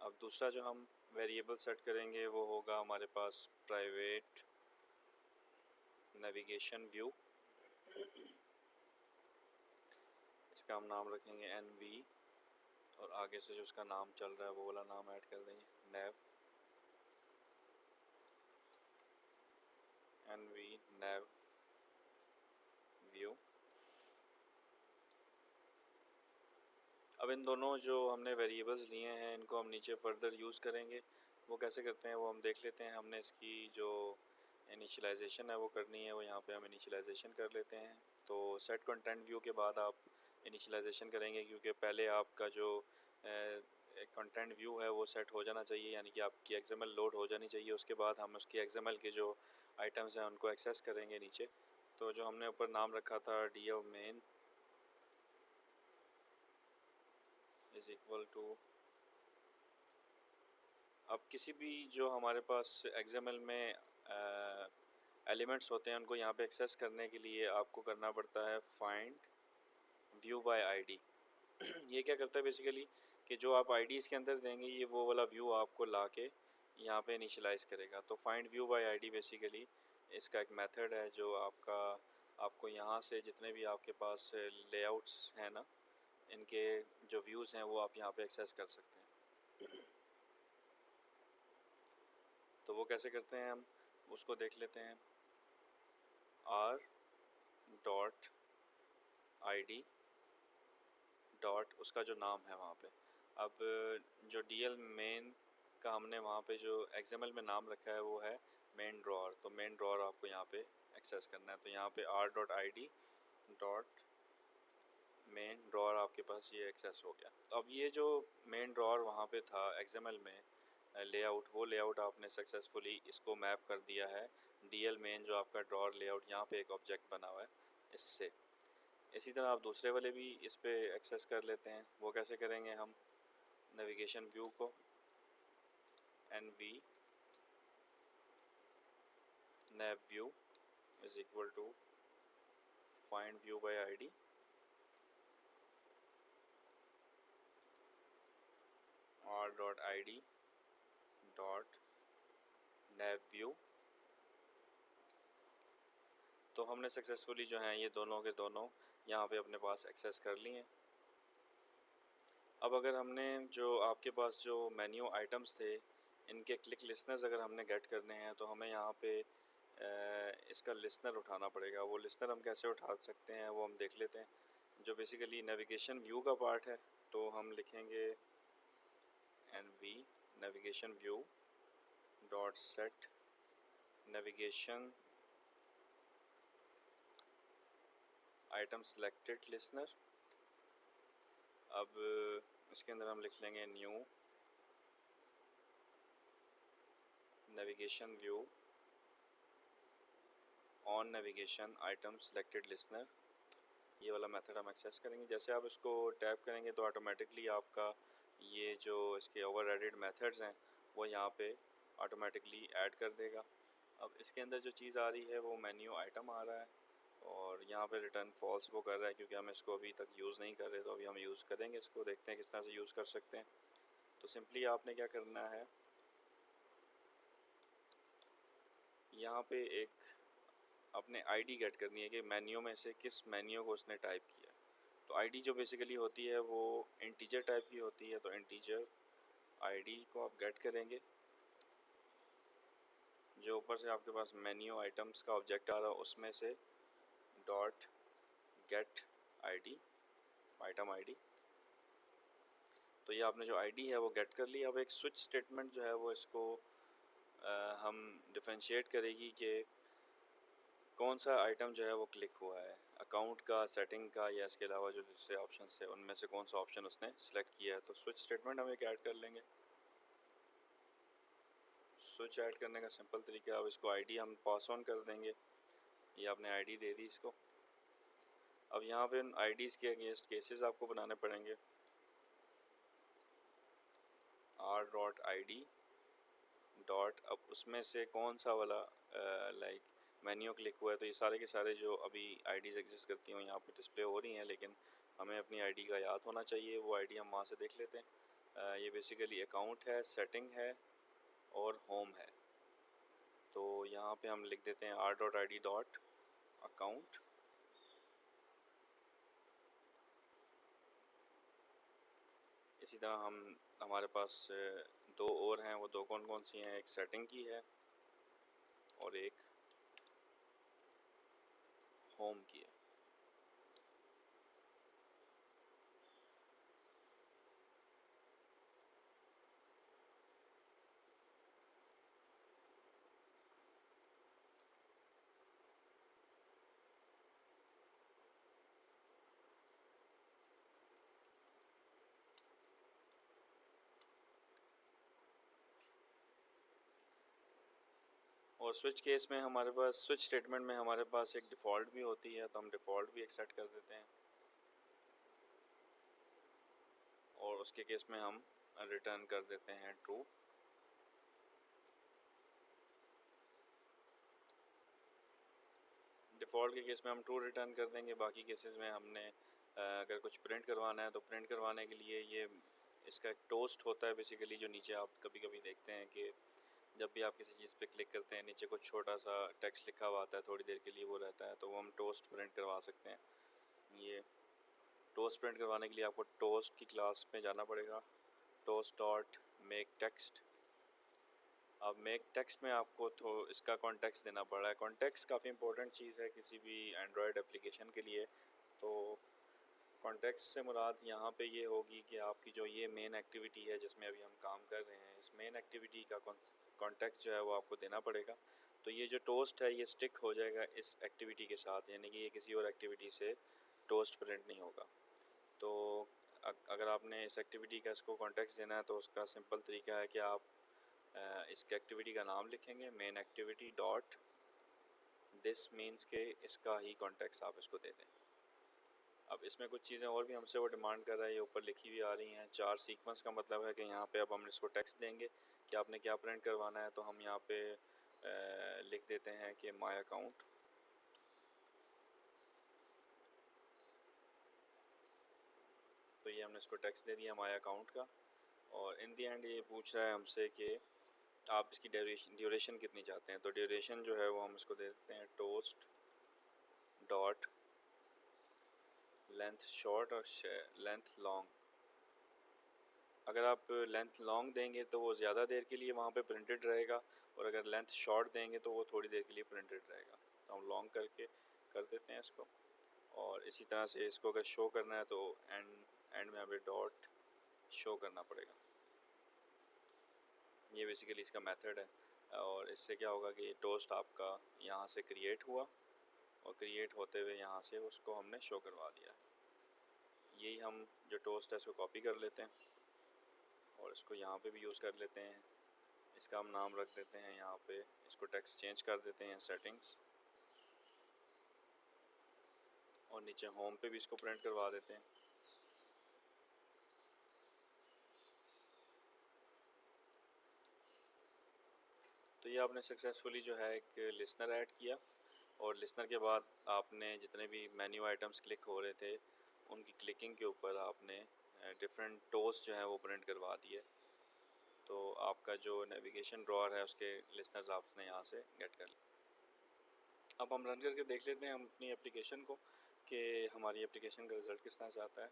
अब दूसरा जो हम वेरिएबल सेट करेंगे वो होगा हमारे पास प्राइवेट नेविगेशन व्यू। इसका हम नाम रखेंगे NV, और आगे से जो उसका नाम चल रहा है वो वाला नाम ऐड कर देंगे नेव, NV नेव व्यू। अब इन दोनों जो हमने वेरिएबल्स लिए हैं इनको हम नीचे फर्दर यूज़ करेंगे। वो कैसे करते हैं वो हम देख लेते हैं। हमने इसकी जो इनिशियलाइजेशन है वो करनी है, वो यहाँ पे हम इनिशियलाइजेशन कर लेते हैं। तो सेट कंटेंट व्यू के बाद आप इनिशियलाइजेशन करेंगे, क्योंकि पहले आपका जो कंटेंट व्यू है वो सेट हो जाना चाहिए, यानी कि आपकी XML लोड हो जानी चाहिए। उसके बाद हम उसकी XML के जो आइटम्स हैं उनको एक्सेस करेंगे नीचे। तो जो हमने ऊपर नाम रखा था DL main is equal to, अब किसी भी जो हमारे पास XML में एलिमेंट्स होते हैं उनको यहाँ पे एक्सेस करने के लिए आपको करना पड़ता है फाइंड व्यू बाय ID। ये क्या करता है बेसिकली कि जो आप ID इसके अंदर देंगे ये वो वाला व्यू आपको ला के यहाँ पे इनिशियलाइज़ करेगा। तो find view by ID basically इसका एक मेथड है जो आपको यहाँ से जितने भी आपके पास लेआउट्स हैं ना, इनके जो व्यूज़ हैं वो आप यहाँ पे एक्सेस कर सकते हैं। तो वो कैसे करते हैं हम उसको देख लेते हैं। r.id डॉट उसका जो नाम है वहाँ पे, अब जो DL मेन का हमने वहाँ पे जो XML में नाम रखा है वो है मेन ड्रॉर। तो मेन ड्रॉर आपको यहाँ पे एक्सेस करना है। तो यहाँ पे r.id डॉट मेन ड्रॉर आपके पास ये एक्सेस हो गया। तो अब ये जो मेन ड्रॉर वहाँ पे था XML में लेआउट, वो लेआउट आपने सक्सेसफुली इसको मैप कर दिया है DL मेन जो आपका ड्रॉर लेआउट यहाँ पे एक ऑब्जेक्ट बना हुआ है इससे। इसी तरह आप दूसरे वाले भी इस पे एक्सेस कर लेते हैं। वो कैसे करेंगे हम, नेविगेशन व्यू को NV nav view is equal to find view by ID r.id dot nav view. तो हमने सक्सेसफुली जो हैं ये दोनों के दोनों यहाँ पे अपने पास एक्सेस कर लिए हैं। अब अगर हमने जो आपके पास जो मेन्यू आइटम्स थे इनके क्लिक लिस्नर्स अगर हमने गेट करने हैं तो हमें यहाँ पे इसका लिस्नर उठाना पड़ेगा। वो लिस्नर हम कैसे उठा सकते हैं वो हम देख लेते हैं। जो बेसिकली नेविगेशन व्यू का पार्ट है, तो हम लिखेंगे NV navigation view dot set navigation item selected listener. अब इसके अंदर हम लिख लेंगे new navigation view on navigation item selected listener. ये वाला मेथड हम एक्सेस करेंगे। जैसे आप इसको टैप करेंगे तो ऑटोमेटिकली आपका ये जो इसके ओवर एडिड मेथड्स हैं वो यहाँ पे ऑटोमेटिकली ऐड कर देगा। अब इसके अंदर जो चीज़ आ रही है वो मेन्यू आइटम आ रहा है, और यहाँ पे रिटर्न फॉल्स वो कर रहा है क्योंकि हम इसको अभी तक यूज़ नहीं कर रहे। तो अभी हम यूज़ करेंगे इसको, देखते हैं किस तरह से यूज़ कर सकते हैं। तो सिंपली आपने क्या करना है, यहाँ पे एक अपने ID गेट करनी है कि मेन्यू में से किस मेन्यू को उसने टाइप किया। तो ID जो बेसिकली होती है वो इंटीजर टाइप की होती है, तो इंटीजर ID को आप गेट करेंगे। जो ऊपर से आपके पास मेन्यू आइटम्स का ऑब्जेक्ट आ रहा है उसमें से dot gate ID item ID। तो ये आपने जो ID है वो गेट कर लिया। अब एक स्विच स्टेटमेंट जो है वो इसको हम डिफरेंशिएट करेगी कि कौन सा आइटम जो है वो क्लिक हुआ है, अकाउंट का, सेटिंग का, या इसके अलावा जो दूसरे ऑप्शन है उनमें से कौन सा ऑप्शन उसने सेलेक्ट किया है। तो स्विच स्टेटमेंट हम एक ऐड कर लेंगे। स्विच ऐड करने का सिंपल तरीका, अब इसको आईडी हम पास ऑन कर देंगे। ये आपने आईडी दे दी इसको। अब यहाँ पे उन आईडीज़ के अगेंस्ट केसेस आपको बनाने पड़ेंगे। r.id डॉट, अब उसमें से कौन सा वाला लाइक मेन्यू क्लिक हुआ है, तो ये सारे के सारे जो अभी आईडीज़ एग्जिस्ट करती हैं यहाँ पे डिस्प्ले हो रही हैं, लेकिन हमें अपनी आईडी का याद होना चाहिए। वो आईडी हम वहाँ से देख लेते हैं। ये बेसिकली अकाउंट है, सेटिंग है और होम है। तो यहाँ पे हम लिख देते हैं r.id.account। इसी तरह हमारे पास दो और हैं, वो दो कौन कौन सी हैं, एक सेटिंग की है और एक होम की है। और स्विच केस में हमारे पास, स्विच स्टेटमेंट में हमारे पास एक डिफ़ॉल्ट भी होती है, तो हम डिफ़ॉल्ट भी एक सेट कर देते हैं और उसके केस में हम रिटर्न कर देते हैं ट्रू। डिफ़ॉल्ट के केस में हम ट्रू रिटर्न कर देंगे। बाकी केसेस में हमने अगर कुछ प्रिंट करवाना है तो प्रिंट करवाने के लिए ये इसका एक टोस्ट होता है बेसिकली, जो नीचे आप कभी कभी देखते हैं कि जब भी आप किसी चीज़ पे क्लिक करते हैं नीचे कुछ छोटा सा टेक्स्ट लिखा हुआ आता है, थोड़ी देर के लिए वो रहता है, तो वो हम टोस्ट प्रिंट करवा सकते हैं। ये टोस्ट प्रिंट करवाने के लिए आपको टोस्ट की क्लास में जाना पड़ेगा, टोस्ट डॉट मेक टेक्स्ट। अब मेक टेक्स्ट में आपको तो इसका कॉन्टेक्स्ट देना पड़ रहा है। कॉन्टेक्स्ट काफ़ी इंपॉर्टेंट चीज़ है किसी भी एंड्रॉयड एप्लीकेशन के लिए। तो कॉन्टेक्स्ट से मुराद यहाँ पे ये होगी कि आपकी जो ये मेन एक्टिविटी है जिसमें अभी हम काम कर रहे हैं, इस मेन एक्टिविटी का कॉन्टेक्स्ट जो है वो आपको देना पड़ेगा। तो ये जो टोस्ट है ये स्टिक हो जाएगा इस एक्टिविटी के साथ, यानी कि ये किसी और एक्टिविटी से टोस्ट प्रिंट नहीं होगा। तो अगर आपने इस एक्टिविटी का इसको कॉन्टेक्स्ट देना है तो उसका सिंपल तरीका है कि आप इसके एक्टिविटी का नाम लिखेंगे, main activity dot this means के इसका ही कॉन्टेक्स्ट आप इसको दे दें। अब इसमें कुछ चीज़ें और भी हमसे वो डिमांड कर रहा है, ये ऊपर लिखी हुई आ रही हैं। चार सीक्वेंस का मतलब है कि यहाँ पे अब हम इसको टेक्स्ट देंगे कि आपने क्या प्रिंट करवाना है। तो हम यहाँ पे लिख देते हैं कि माय अकाउंट। तो ये हमने इसको टेक्स्ट दे दिया माय अकाउंट का। और इन दी एंड ये पूछ रहा है हमसे कि आप इसकी ड्यूरेशन कितनी चाहते हैं। तो ड्यूरेशन जो है वो हम इसको दे देते हैं टोस्ट डॉट लेंथ शॉर्ट और लेंथ लॉन्ग। अगर आप लेंथ लॉन्ग देंगे तो वो ज़्यादा देर के लिए वहाँ पे प्रिंटेड रहेगा, और अगर लेंथ शॉर्ट देंगे तो वो थोड़ी देर के लिए प्रिंटेड रहेगा। तो हम लॉन्ग करके कर देते हैं इसको। और इसी तरह से इसको अगर शो करना है तो एंड में हमें डॉट शो करना पड़ेगा। ये बेसिकली इसका मेथड है। और इससे क्या होगा कि टोस्ट आपका यहाँ से क्रिएट हुआ और क्रिएट होते हुए यहाँ से उसको हमने शो करवा दिया। यही हम जो टोस्ट है इसको कॉपी कर लेते हैं और इसको यहाँ पे भी यूज़ कर लेते हैं। इसका हम नाम रख देते हैं यहाँ पे, इसको टेक्स्ट चेंज कर देते हैं सेटिंग्स, और नीचे होम पे भी इसको प्रिंट करवा देते हैं। तो ये आपने सक्सेसफुली जो है एक लिसनर ऐड किया, और लिसनर के बाद आपने जितने भी मेन्यू आइटम्स क्लिक हो रहे थे उनकी क्लिकिंग के ऊपर आपने डिफरेंट टोस्ट जो है वो प्रिंट करवा दिए। तो आपका जो नेविगेशन ड्रॉअर है उसके लिसनर्स आपने यहाँ से गेट कर लिए। अब हम रन करके देख लेते हैं हम अपनी एप्लीकेशन को कि हमारी एप्लीकेशन का रिज़ल्ट किस तरह से आता है।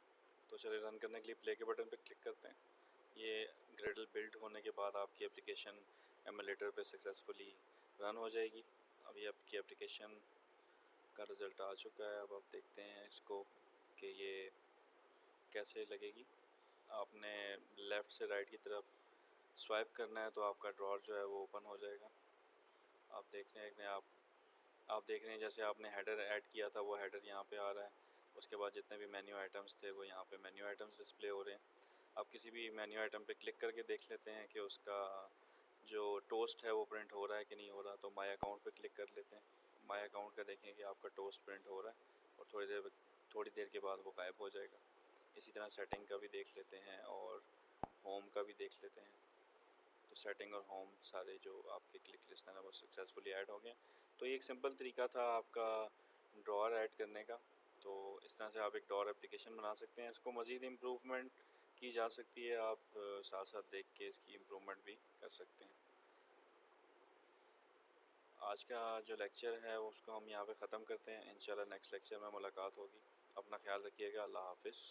तो चलिए रन करने के लिए प्ले के बटन पर क्लिक करते हैं। ये ग्रेडल बिल्ड होने के बाद आपकी एप्लीकेशन एमुलेटर पे सक्सेसफुली रन हो जाएगी। अभी आपकी एप्लीकेशन का रिज़ल्ट आ चुका है। अब आप देखते हैं इसको कि ये कैसे लगेगी। आपने लेफ़्ट से राइट की तरफ स्वाइप करना है तो आपका ड्रॉअर जो है वो ओपन हो जाएगा। आप देख रहे हैं कि आप आप देख रहे हैं जैसे आपने हेडर ऐड किया था वो हेडर यहाँ पे आ रहा है। उसके बाद जितने भी मेन्यू आइटम्स थे वो यहाँ पे मेन्यू आइटम्स डिस्प्ले हो रहे हैं। आप किसी भी मेन्यू आइटम पे क्लिक करके देख लेते हैं कि उसका जो टोस्ट है वो प्रिंट हो रहा है कि नहीं हो रहा। तो माय अकाउंट पे क्लिक कर लेते हैं। माय अकाउंट का देखें कि आपका टोस्ट प्रिंट हो रहा है और थोड़ी देर के बाद वो गायब हो जाएगा। इसी तरह सेटिंग का भी देख लेते हैं और होम का भी देख लेते हैं। तो सेटिंग और होम सारे जो आपके क्लिक लिस्ट है ना वो सक्सेसफुली ऐड हो गए। तो ये एक सिंपल तरीका था आपका ड्रॉअर ऐड करने का। तो इस तरह से आप एक ड्रॉअर एप्लीकेशन बना सकते हैं। इसको मज़ीद इम्प्रूवमेंट की जा सकती है, आप साथ साथ देख के इसकी इम्प्रूवमेंट भी कर सकते हैं। आज का जो लेक्चर है उसको हम यहाँ पे ख़त्म करते हैं। इंशाल्लाह नेक्स्ट लेक्चर में मुलाकात होगी। अपना ख्याल रखिएगा। अल्लाह हाफिज़।